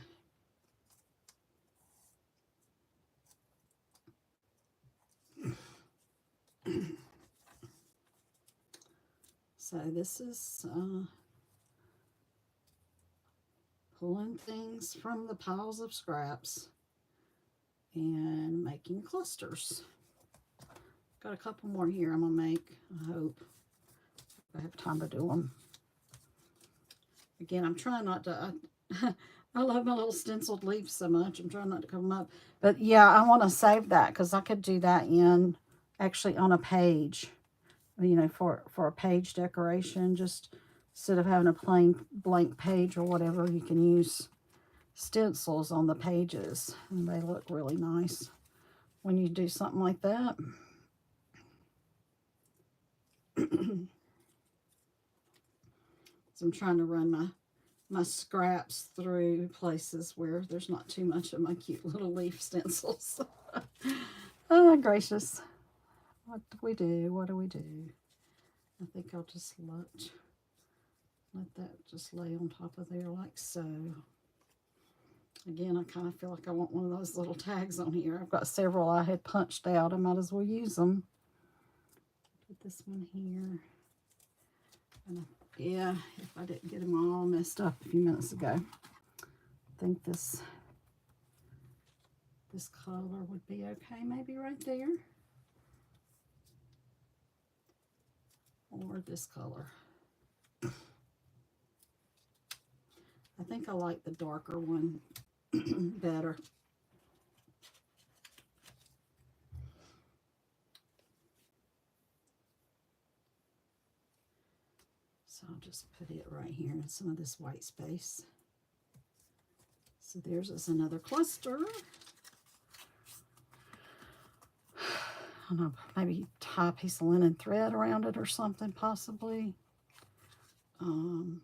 So this is pulling things from the piles of scraps and making clusters. Got a couple more here I'm going to make, I hope. I have time to do them. Again, I'm trying not to... I love my little stenciled leaves so much. I'm trying not to cover them up. But yeah, I want to save that because I could do that in... actually on a page. You know, for a page decoration. Just instead of having a plain blank page or whatever, you can use stencils on the pages. And they look really nice when you do something like that. So I'm trying to run my scraps through places where there's not too much of my cute little leaf stencils. Oh, gracious. What do we do? What do we do? I think I'll just let that just lay on top of there like so. Again, I kind of feel like I want one of those little tags on here. I've got several I had punched out. I might as well use them. Put this one here. And yeah, if I didn't get them all messed up a few minutes ago. I think this color would be okay, maybe right there. Or this color. I think I like the darker one better. So I'll just put it right here in some of this white space. So there's us another cluster. I don't know, maybe tie a piece of linen thread around it or something, possibly. I'll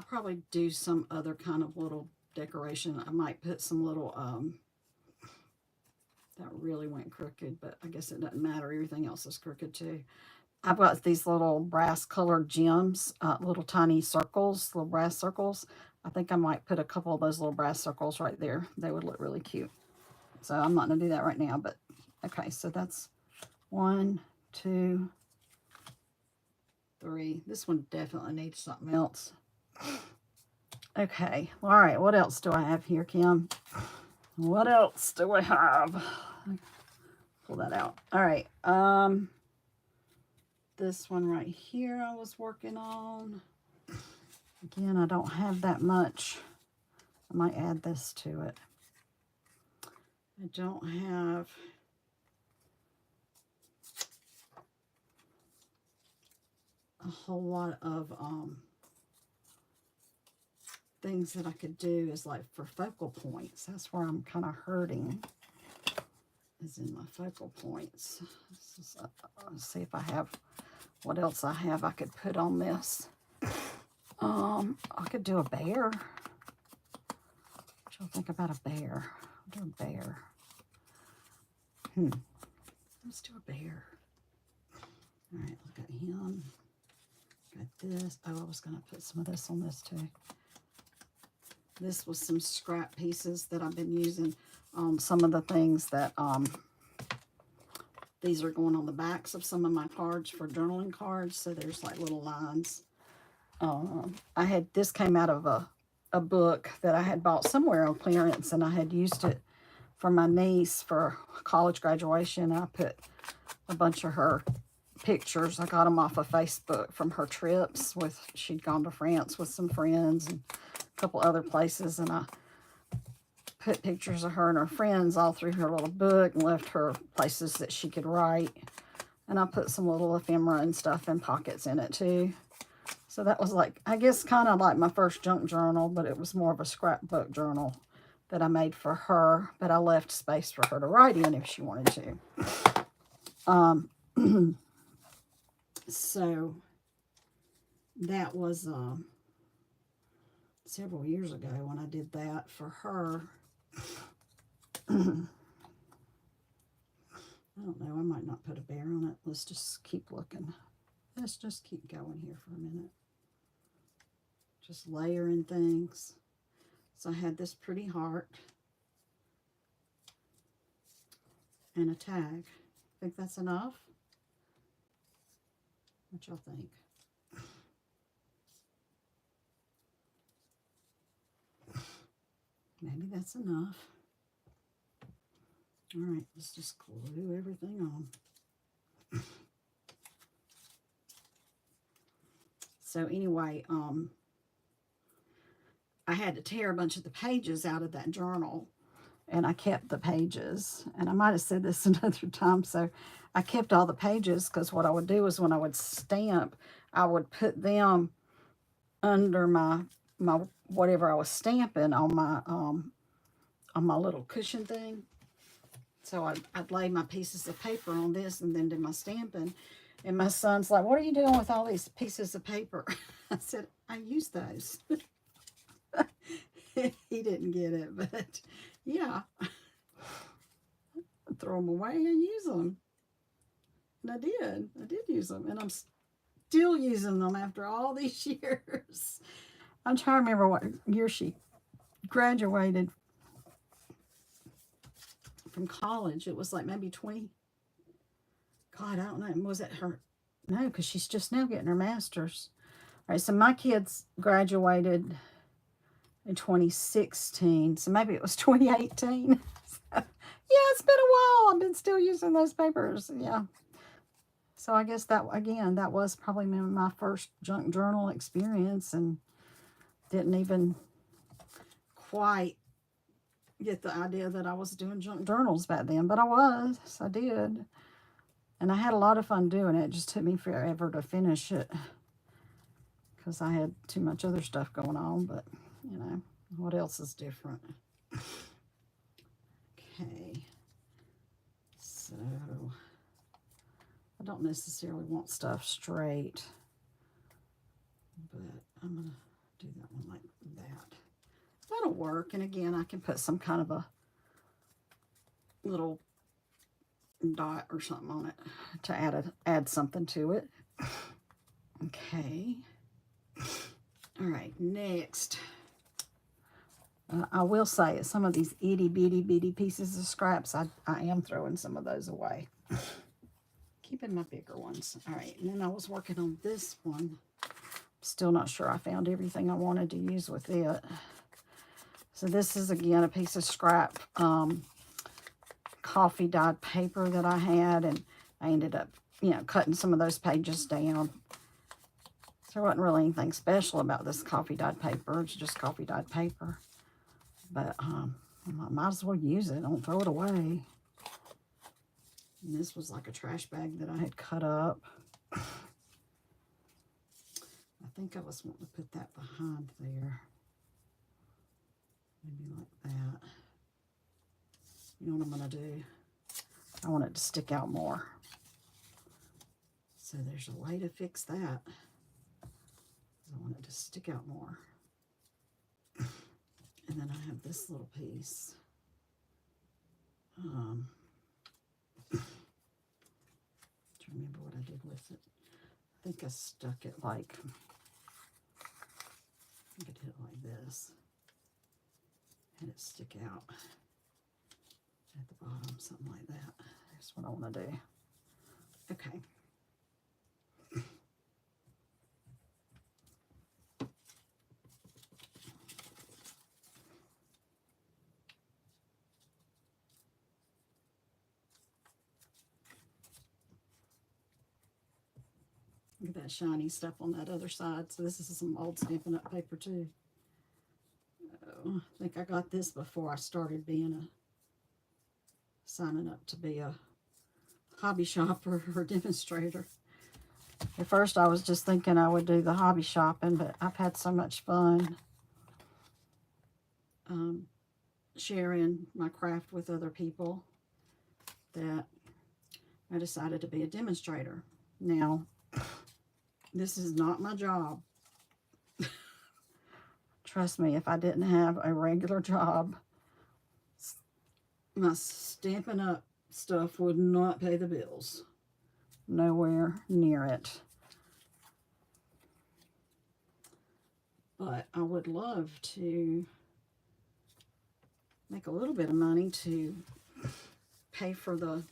probably do some other kind of little decoration. I might put some little, that really went crooked, but I guess it doesn't matter. Everything else is crooked too. I've got these little brass colored gems, little tiny circles, little brass circles. I think I might put a couple of those little brass circles right there. They would look really cute. So I'm not going to do that right now, but okay, so that's 1, 2, 3. This one definitely needs something else. Okay, all right, what else do I have here, Kim? What else do I have? Pull that out. All right, this one right here I was working on. Again, I don't have that much. I might add this to it. I don't have a whole lot of things that I could do is like for focal points. That's where I'm kind of hurting, is in my focal points. Let's see if I have what else I have I could put on this. I could do a bear. What y'all think about a bear? I'll do a bear. Let's do a bear. All right, look at him. Got this. Oh, I was going to put some of this on this too. This was some scrap pieces that I've been using on some of the things that, these are going on the backs of some of my cards for journaling cards. So there's like little lines. This came out of a book that I had bought somewhere on clearance, and I had used it for my niece for college graduation. I put a bunch of her pictures. I got them off of Facebook from her trips. She'd gone to France with some friends and a couple other places, and I put pictures of her and her friends all through her little book and left her places that she could write. And I put some little ephemera and stuff and pockets in it too. So that was like, I guess, kind of like my first junk journal, but it was more of a scrapbook journal that I made for her. But I left space for her to write in if she wanted to. So that was several years ago when I did that for her. I don't know, I might not put a bear on it. Let's just keep looking. Let's just keep going here for a minute. Just layering things. So I had this pretty heart and a tag. Think that's enough? What y'all think? Maybe that's enough. All right, let's just glue everything on. So anyway, I had to tear a bunch of the pages out of that journal, and I kept the pages. And I might have said this another time, so I kept all the pages because what I would do is when I would stamp, I would put them under my whatever I was stamping on my little cushion thing. So I'd lay my pieces of paper on this and then do my stamping. And my son's like, "What are you doing with all these pieces of paper?" I said, "I use those." He didn't get it, but yeah. I throw them away and use them. And I did use them. And I'm still using them after all these years. I'm trying to remember what year she graduated from college. It was like maybe 20. God, I don't know. Was it her? No, because she's just now getting her master's. All right, so my kids graduated in 2016. So maybe it was 2018. So, yeah, it's been a while. I've been still using those papers. Yeah. So I guess that, again, that was probably my first junk journal experience, and didn't even quite get the idea that I was doing junk journals back then, but I did. And I had a lot of fun doing it. It just took me forever to finish it because I had too much other stuff going on, but, you know, what else is different? Okay. So, I don't necessarily want stuff straight, but I'm going to do that one like that. That'll work. And again, I can put some kind of a little dot or something on it to add something to it. Okay. All right, next. I will say some of these itty bitty pieces of scraps, I am throwing some of those away. Keeping my bigger ones. All right, and then I was working on this one. Still not sure I found everything I wanted to use with it. So this is, again, a piece of scrap coffee dyed paper that I had, and I ended up, you know, cutting some of those pages down. So there wasn't really anything special about this coffee dyed paper. It's just coffee dyed paper. But I might as well use it. Don't throw it away. And this was like a trash bag that I had cut up. I think I was wanting to put that behind there. Maybe like that. You know what I'm going to do? I want it to stick out more. So there's a way to fix that. I want it to stick out more. And then I have this little piece. Trying to remember what I did with it. I think I stuck it like, I think I did it like this. And it stick out at the bottom, something like that. That's what I want to do. Okay. Look at that shiny stuff on that other side. So this is some old Stampin' Up paper too. Oh, I think I got this before I started signing up to be a hobby shopper or demonstrator. At first I was just thinking I would do the hobby shopping, but I've had so much fun sharing my craft with other people that I decided to be a demonstrator. Now, this is not my job. Trust me, if I didn't have a regular job, my Stampin' Up stuff would not pay the bills. Nowhere near it. But I would love to make a little bit of money to pay for the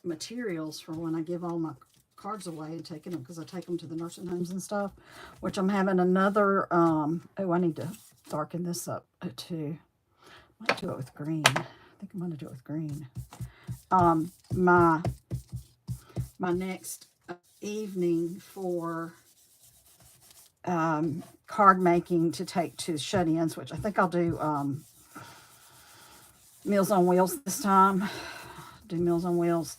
materials for when I give all my cards away and taking them, because I take them to the nursing homes and stuff, which I'm having another, oh, I need to darken this up too. I might do it with green. I think I'm going to do it with green. My next evening for card making to take to shut-ins, which I think I'll do Meals on Wheels this time. Do Meals on Wheels.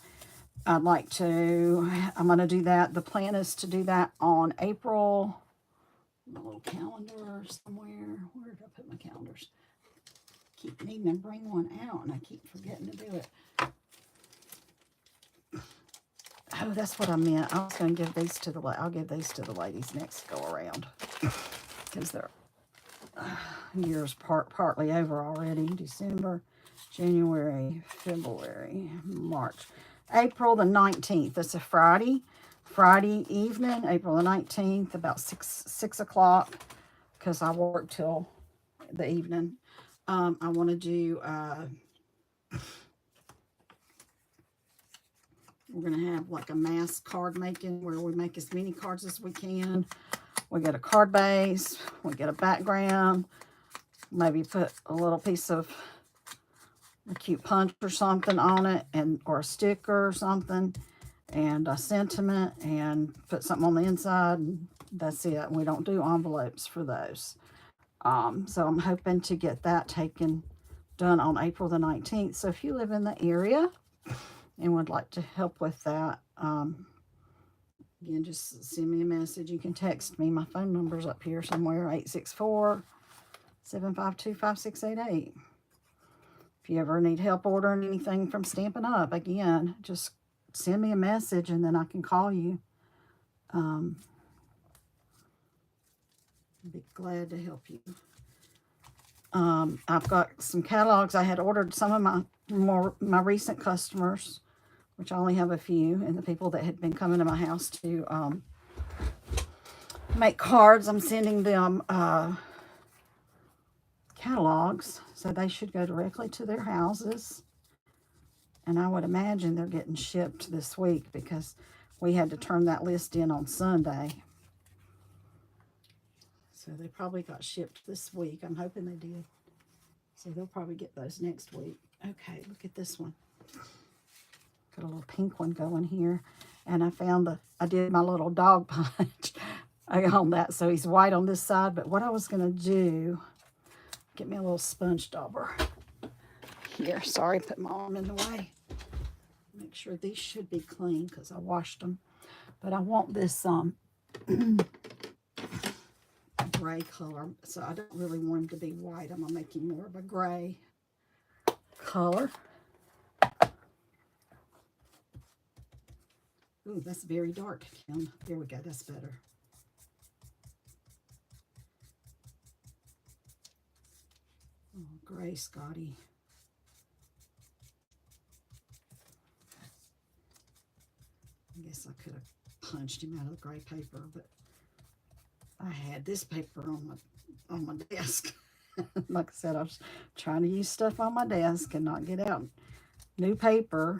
I'm going to do that. The plan is to do that on April. My little calendar somewhere. Where did I put my calendars? Keep needing to bring one out, and I keep forgetting to do it. Oh, that's what I meant. I was going to give these to I'll give these to the ladies next go around, because their year's partly over already. December, January, February, March. April the 19th. That's a Friday. Friday evening, April the 19th, about 6 o'clock, because I work till the evening. I want to do, we're going to have like a mass card making where we make as many cards as we can. We get a card base, we get a background, maybe put a little piece of a cute punch or something on it, or a sticker or something, and a sentiment, and put something on the inside, and that's it. We don't do envelopes for those. So I'm hoping to get that done on April the 19th. So if you live in the area and would like to help with that, again, just send me a message. You can text me. My phone number's up here somewhere, 864-752-5688. If you ever need help ordering anything from Stampin' Up, again, just send me a message and then I can call you. I'd be glad to help you. I've got some catalogs. I had ordered some of my recent customers, which I only have a few, and the people that had been coming to my house to make cards. I'm sending them catalogs, so they should go directly to their houses. And I would imagine they're getting shipped this week, because we had to turn that list in on Sunday. So they probably got shipped this week. I'm hoping they did. So they'll probably get those next week. Okay, look at this one. Got a little pink one going here. And I did my little dog punch on that. So he's white on this side. But what I was going to do, get me a little sponge dauber. Here, sorry, put my arm in the way. Make sure these should be clean because I washed them. But I want this gray color, so I don't really want him to be white. I'm going to make him more of a gray color. Ooh, that's very dark, Kim. There we go, that's better. Oh, gray Scotty. I guess I could have punched him out of the gray paper, but I had this paper on my desk. Like I said, I was trying to use stuff on my desk and not get out new paper.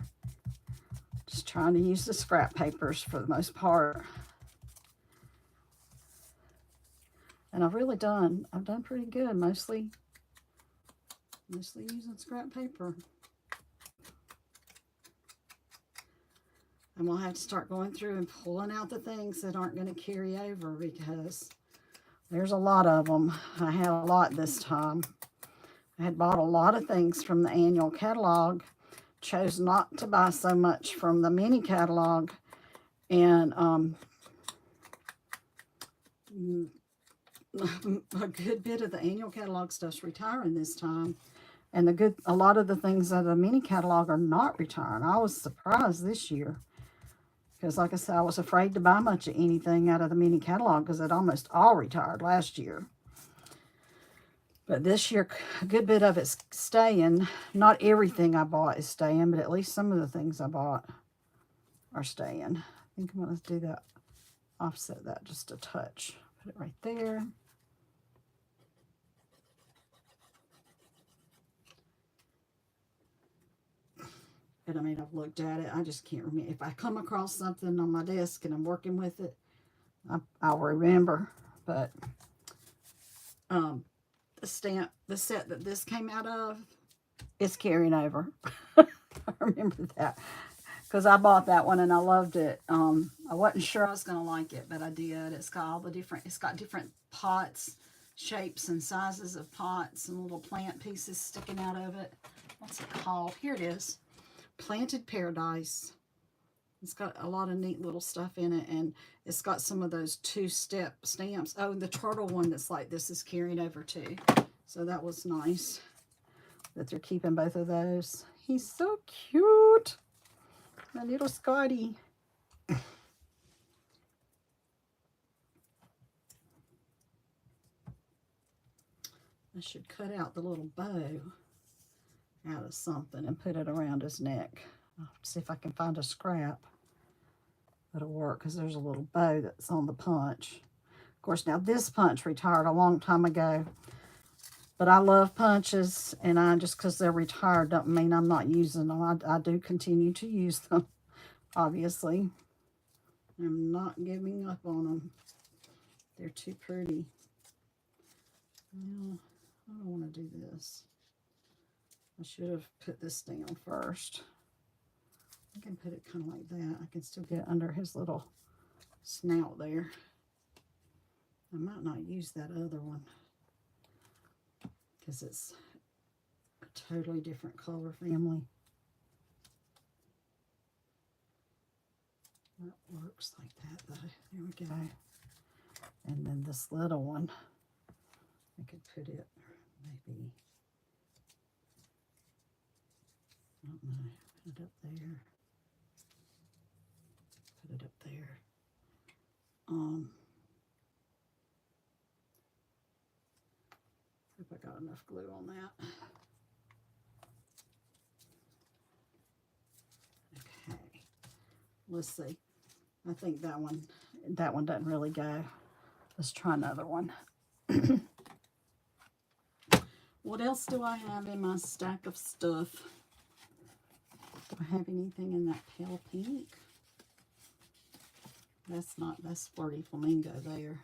Just trying to use the scrap papers for the most part. And I've done pretty good, mostly using scrap paper. I'm going to have to start going through and pulling out the things that aren't going to carry over, because there's a lot of them. I had a lot this time. I had bought a lot of things from the annual catalog, chose not to buy so much from the mini catalog, and a good bit of the annual catalog stuff's retiring this time. And a lot of the things out of the mini catalog are not retiring. I was surprised this year, because like I said, I was afraid to buy much of anything out of the mini catalog because it almost all retired last year. But this year, a good bit of it's staying. Not everything I bought is staying, but at least some of the things I bought are staying. I think I'm going to do that, offset that just a touch. Put it right there. And I mean, I've looked at it. I just can't remember. If I come across something on my desk and I'm working with it, I'll remember. But the set that this came out of is carrying over. I remember that, because I bought that one and I loved it. I wasn't sure I was going to like it, but I did. It's got different pots, shapes and sizes of pots, and little plant pieces sticking out of it. What's it called? Here it is. Planted Paradise. It's got a lot of neat little stuff in it, and it's got some of those two-step stamps. Oh, and the turtle one that's like this is carrying over too. So that was nice that they're keeping both of those. He's so cute. My little Scotty. I should cut out the little bow out of something and put it around his neck. I'll see if I can find a scrap that'll work, because there's a little bow that's on the punch. Of course, now this punch retired a long time ago, but I love punches, and just because they're retired don't mean I'm not using them. I do continue to use them, obviously. I'm not giving up on them. They're too pretty. Well, I don't want to do this. I should have put this down first. I can put it kind of like that. I can still get under his little snout there. I might not use that other one, because it's a totally different color family. That works like that though. There we go. And then this little one, I could put it maybe, I don't know, put it up there. Put it up there. If I got enough glue on that. Okay. Let's see. I think that one doesn't really go. Let's try another one. What else do I have in my stack of stuff? Do I have anything in that pale pink? That's Flirty Flamingo there.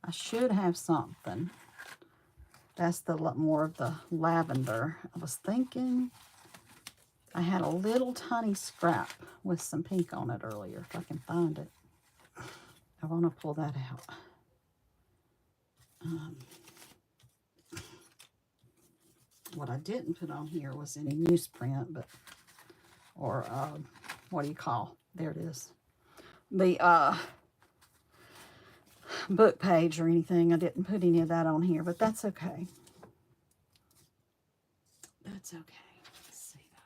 I should have something. That's the more of the lavender. I was thinking I had a little tiny scrap with some pink on it earlier, if I can find it. I want to pull that out. What I didn't put on here was any newsprint, or what do you call? There it is. The book page or anything. I didn't put any of that on here, but that's okay. That's okay. Let's see though.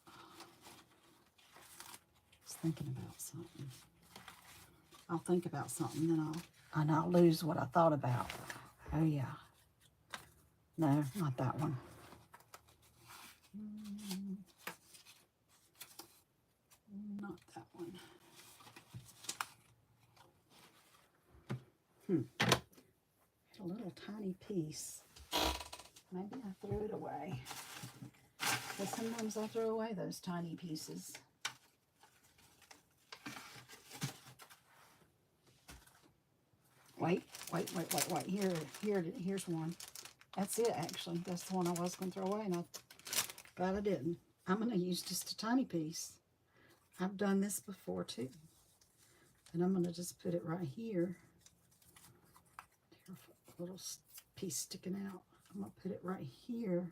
I was thinking about something. I'll think about something, then I'll lose what I thought about. Oh yeah. No, not that one. Not that one. A little tiny piece. Maybe I threw it away. But sometimes I throw away those tiny pieces. Wait. Here's one. That's it, actually. That's the one I was going to throw away, and I'm glad I didn't. I'm going to use just a tiny piece. I've done this before too. And I'm going to just put it right here. Little piece sticking out. I'm going to put it right here.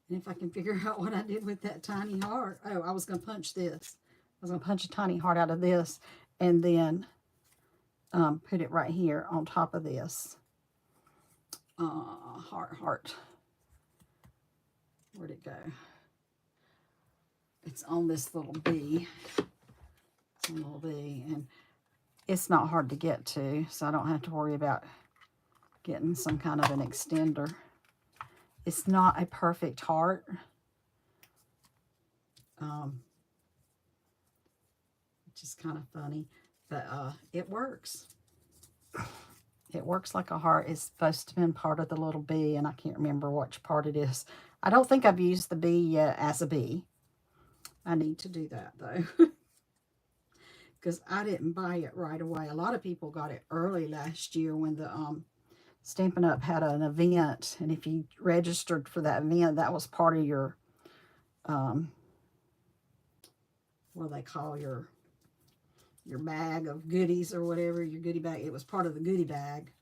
And if I can figure out what I did with that tiny heart. Oh, I was going to punch this. I was going to punch a tiny heart out of this and then put it right here on top of this. Heart. Where'd it go? It's on this little bee. It's a little bee. And it's not hard to get to, so I don't have to worry about getting some kind of an extender. It's not a perfect heart. Which is kind of funny, but it works. It works like a heart. It's supposed to have been part of the little bee, and I can't remember which part it is. I don't think I've used the bee yet as a bee. I need to do that, though. Because I didn't buy it right away. A lot of people got it early last year when the Stampin' Up! Had an event. And if you registered for that event, that was part of your, what do they call your bag of goodies or whatever, your goodie bag. It was part of the goodie bag.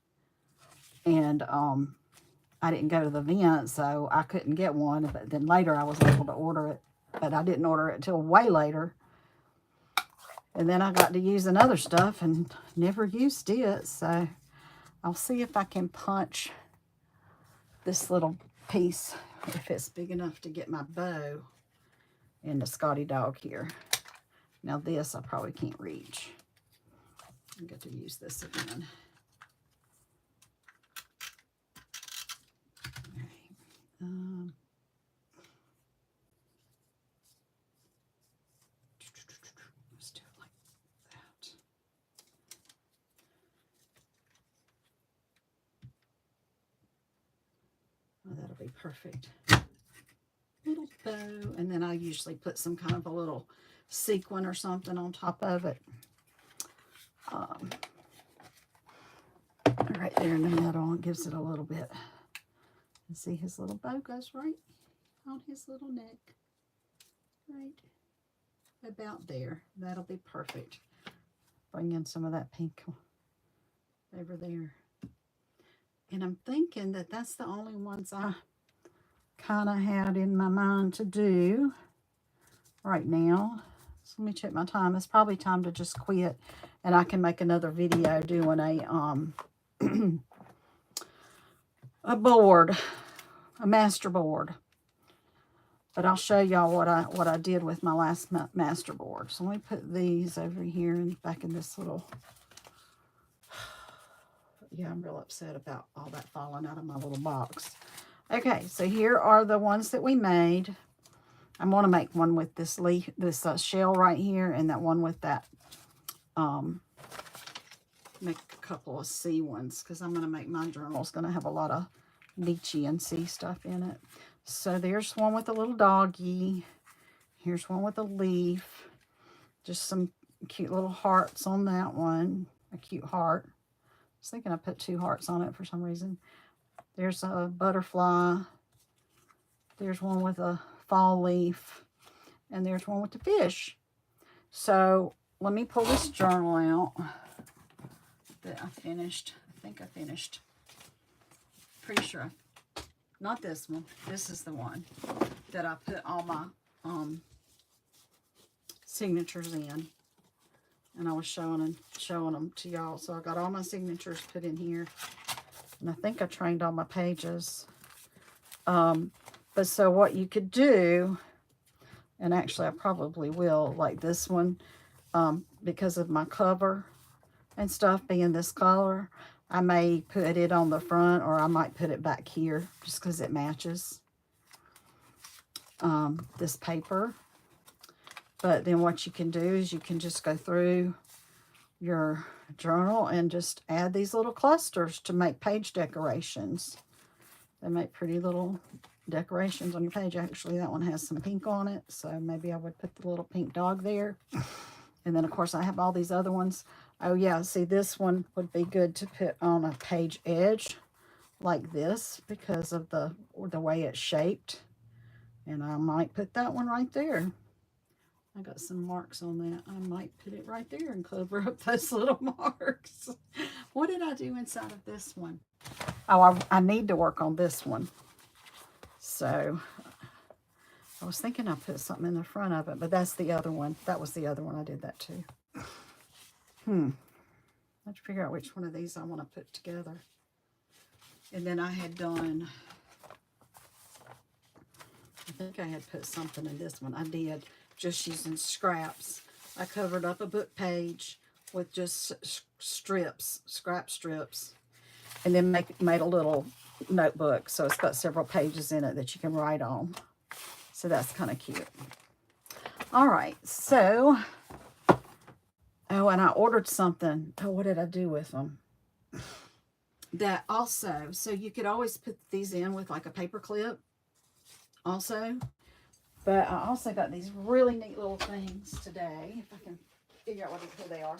And I didn't go to the event, so I couldn't get one. But then later I was able to order it. But I didn't order it till way later. And then I got to using other stuff and never used it. So I'll see if I can punch this little piece, if it's big enough to get my bow in the Scotty dog here. Now this I probably can't reach. I get to use this again. All right. Let's do it like that. Oh, that'll be perfect. Little bow, and then I usually put some kind of a little sequin or something on top of it. Right there in the middle, it gives it a little bit. And see, his little bow goes right on his little neck. Right about there. That'll be perfect. Bring in some of that pink over there. And I'm thinking that that's the only ones I kind of had in my mind to do right now. So let me check my time. It's probably time to just quit, and I can make another video doing a a board, a master board. But I'll show y'all what I did with my last master board. So let me put these over here and back in this little. Yeah, I'm real upset about all that falling out of my little box. Okay, so here are the ones that we made. I'm going to make one with this leaf, this shell right here, and that one with that. Make a couple of sea ones because I'm going to make my journal. It's going to have a lot of beachy and sea stuff in it. So there's one with a little doggy. Here's one with a leaf. Just some cute little hearts on that one. A cute heart. I was thinking I put 2 hearts on it for some reason. There's a butterfly. There's one with a fall leaf. And there's one with the fish. So let me pull this journal out that I finished. I think I finished. Pretty sure. Not this one. This is the one that I put all my signatures in. And I was showing them to y'all. So I got all my signatures put in here. And I think I trained all my pages. But so what you could do, and actually I probably will, like this one, because of my cover and stuff being this color, I may put it on the front, or I might put it back here just because it matches this paper. But then what you can do is you can just go through your journal and just add these little clusters to make page decorations. They make pretty little decorations on your page. Actually, that one has some pink on it, so maybe I would put the little pink dog there. And then, of course, I have all these other ones. Oh, yeah, see, this one would be good to put on a page edge like this because of the way it's shaped. And I might put that one right there. I got some marks on that. I might put it right there and cover up those little marks. What did I do inside of this one? Oh, I need to work on this one. So I was thinking I put something in the front of it, but that's the other one. That was the other one. I did that too. I have to figure out which one of these I want to put together. And then I had done, I think I had put something in this one. I did, just using scraps. I covered up a book page with just strips, scrap strips, and then made a little notebook. So it's got several pages in it that you can write on. So that's kind of cute. All right, so, oh, and I ordered something. Oh, what did I do with them? That also, so you could always put these in with like a paper clip also. But I also got these really neat little things today. If I can figure out who they are.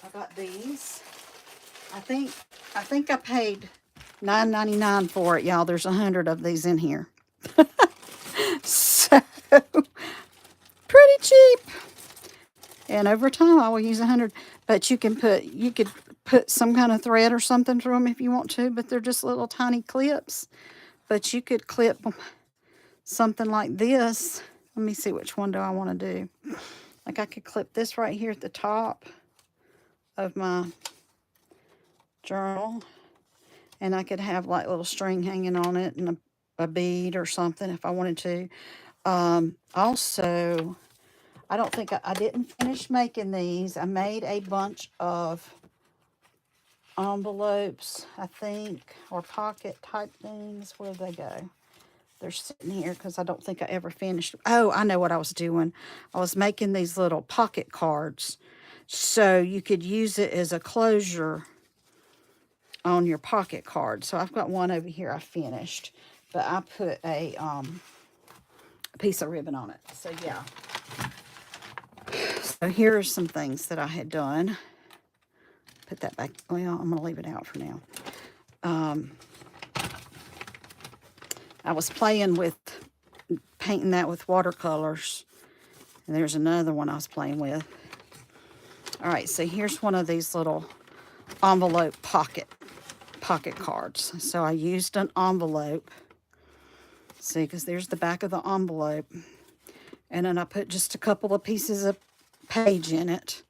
I got these. I think I paid $9.99 for it, y'all. There's 100 of these in here. So pretty cheap. And over time I will use 100. But you could put some kind of thread or something through them if you want to, but they're just little tiny clips. But you could clip something like this. Let me see, which one do I want to do? Like I could clip this right here at the top of my journal, and I could have like little string hanging on it and a bead or something if I wanted to. Also, I don't think I didn't finish making these. I made a bunch of envelopes, I think, or pocket type things. Where do they go? They're sitting here because I don't think I ever finished. Oh, I know what I was doing. I was making these little pocket cards so you could use it as a closure on your pocket card. So I've got one over here I finished, but I put a piece of ribbon on it. So yeah. So here are some things that I had done. Put that back. Well, I'm going to leave it out for now. I was playing with painting that with watercolors. And there's another one I was playing with. All right, so here's one of these little envelope pocket cards. So I used an envelope. See, because there's the back of the envelope. And then I put just a couple of pieces of page in it.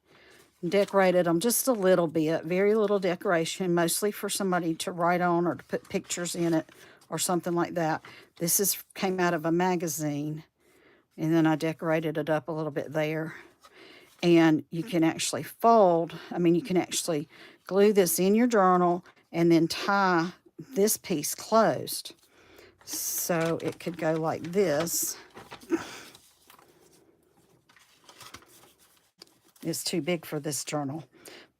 Decorated them just a little bit. Very little decoration. Mostly for somebody to write on or to put pictures in it or something like that. This came out of a magazine. And then I decorated it up a little bit there. And you can actually you can actually glue this in your journal and then tie this piece closed. So it could go like this. It's too big for this journal.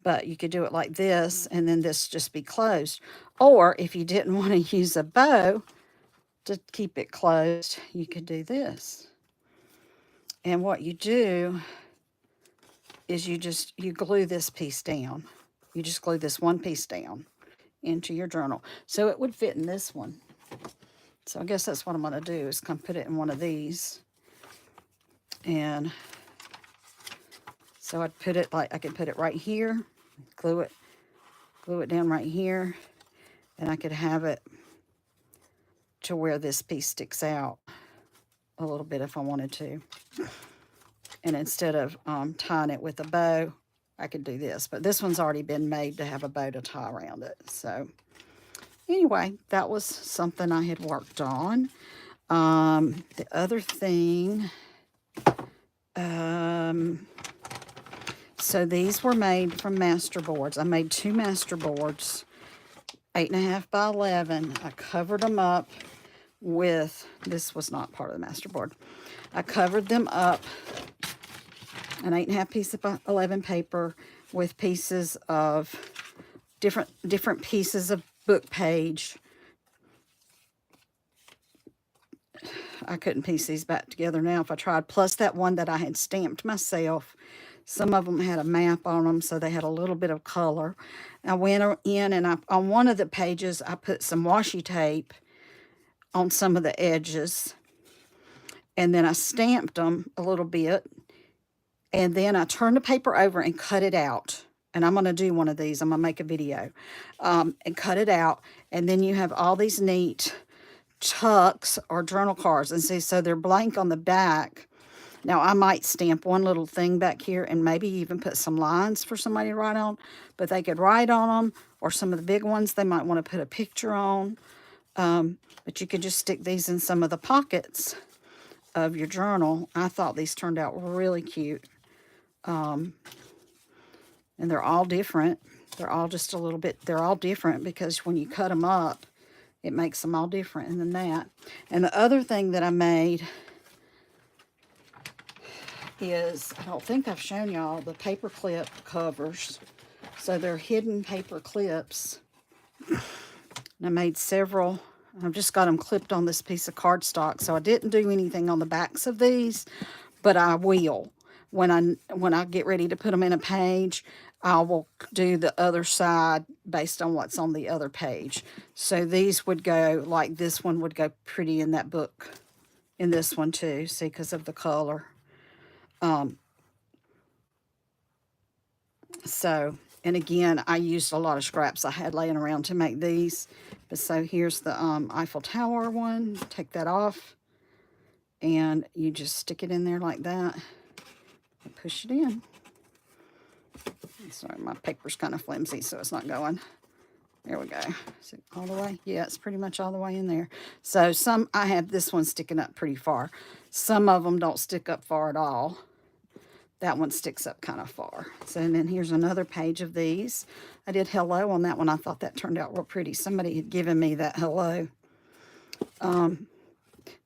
But you could do it like this and then this just be closed. Or if you didn't want to use a bow to keep it closed, you could do this. And what you do is you glue this piece down. You just glue this one piece down into your journal. So it would fit in this one. So I guess that's what I'm going to do is come put it in one of these. And so I'd put it like, I could put it right here, glue it down right here. And I could have it to where this piece sticks out a little bit if I wanted to. And instead of tying it with a bow, I could do this. But this one's already been made to have a bow to tie around it. So anyway, that was something I had worked on. The other thing, so these were made from master boards. I made 2 master boards, 8.5 by 11. I covered them up with, this was not part of the master board. I covered them up, an 8.5 piece of 11 paper with pieces of different pieces of book page. I couldn't piece these back together now if I tried. Plus that one that I had stamped myself. Some of them had a map on them, so they had a little bit of color. I went in and on one of the pages, I put some washi tape on some of the edges. And then I stamped them a little bit. And then I turned the paper over and cut it out. And I'm going to do one of these. I'm going to make a video. And cut it out. And then you have all these neat tucks or journal cards. And see, so they're blank on the back. Now, I might stamp one little thing back here and maybe even put some lines for somebody to write on. But they could write on them. Or some of the big ones they might want to put a picture on. But you could just stick these in some of the pockets of your journal. I thought these turned out really cute. And they're all different. They're all just a little bit, they're all different because when you cut them up, it makes them all different than that. And the other thing that I made is, I don't think I've shown y'all the paper clip covers. So they're hidden paper clips. And I made several. I've just got them clipped on this piece of cardstock. So I didn't do anything on the backs of these, but I will. When I get ready to put them in a page, I will do the other side based on what's on the other page. So these would go, like this one would go pretty in that book, in this one too, see, because of the color. So, and again, I used a lot of scraps I had laying around to make these. But so here's the Eiffel Tower one. Take that off. And you just stick it in there like that. And push it in. Sorry, my paper's kind of flimsy, so it's not going. There we go. Is it all the way? Yeah, it's pretty much all the way in there. So some, I have this one sticking up pretty far. Some of them don't stick up far at all. That one sticks up kind of far. So, and then here's another page of these. I did hello on that one. I thought that turned out real pretty. Somebody had given me that hello.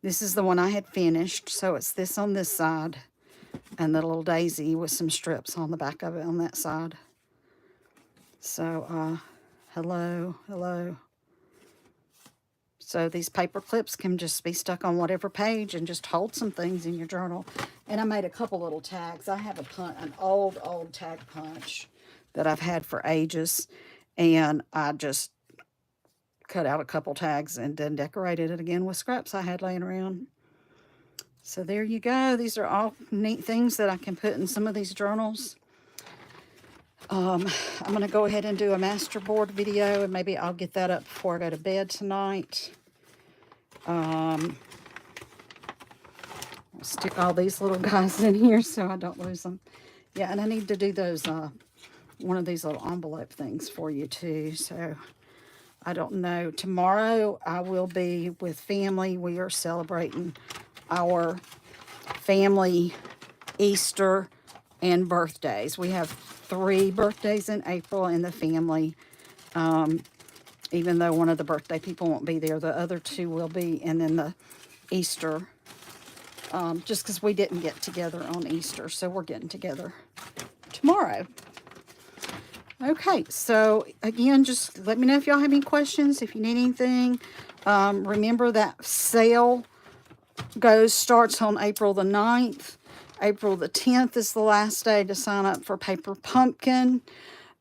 This is the one I had finished. So it's this on this side. And the little daisy with some strips on the back of it on that side. So, hello, hello. So these paper clips can just be stuck on whatever page and just hold some things in your journal. And I made a couple little tags. I have an old tag punch that I've had for ages. And I just cut out a couple tags and then decorated it again with scraps I had laying around. So there you go. These are all neat things that I can put in some of these journals. I'm going to go ahead and do a masterboard video, and maybe I'll get that up before I go to bed tonight. I'll stick all these little guys in here so I don't lose them. Yeah, and I need to do those, one of these little envelope things for you too. So I don't know. Tomorrow I will be with family. We are celebrating our family Easter and birthdays. We have 3 birthdays in April in the family. Even though one of the birthday people won't be there, the other 2 will be. And then the Easter, just because we didn't get together on Easter, so we're getting together tomorrow. Okay, so again, just let me know if y'all have any questions, if you need anything. Remember that sale starts on April the 9th. April the 10th is the last day to sign up for Paper Pumpkin.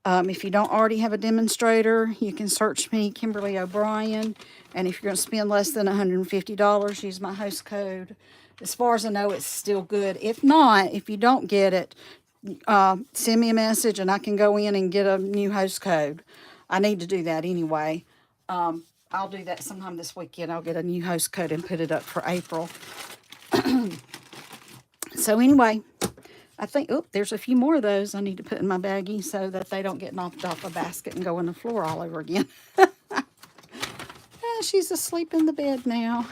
If you don't already have a demonstrator, you can search me, Kimberly OBrien. And if you're going to spend less than $150, use my host code. As far as I know, it's still good. If not, if you don't get it, send me a message and I can go in and get a new host code. I need to do that anyway. I'll do that sometime this weekend. I'll get a new host code and put it up for April. So anyway, I think, oh, there's a few more of those I need to put in my baggie so that they don't get knocked off a basket and go in the floor all over again. She's asleep in the bed now.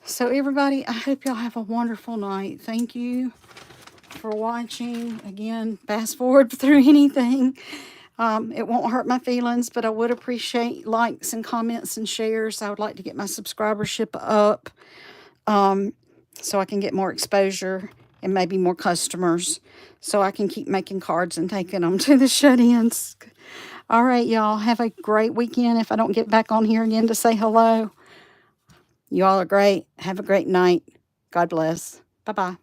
So everybody, I hope y'all have a wonderful night. Thank you for watching. Again, fast forward through anything. It won't hurt my feelings, but I would appreciate likes and comments and shares. I would like to get my subscribership up so I can get more exposure and maybe more customers so I can keep making cards and taking them to the shut-ins. All right, y'all. Have a great weekend. If I don't get back on here again to say hello, you all are great. Have a great night. God bless. Bye-bye.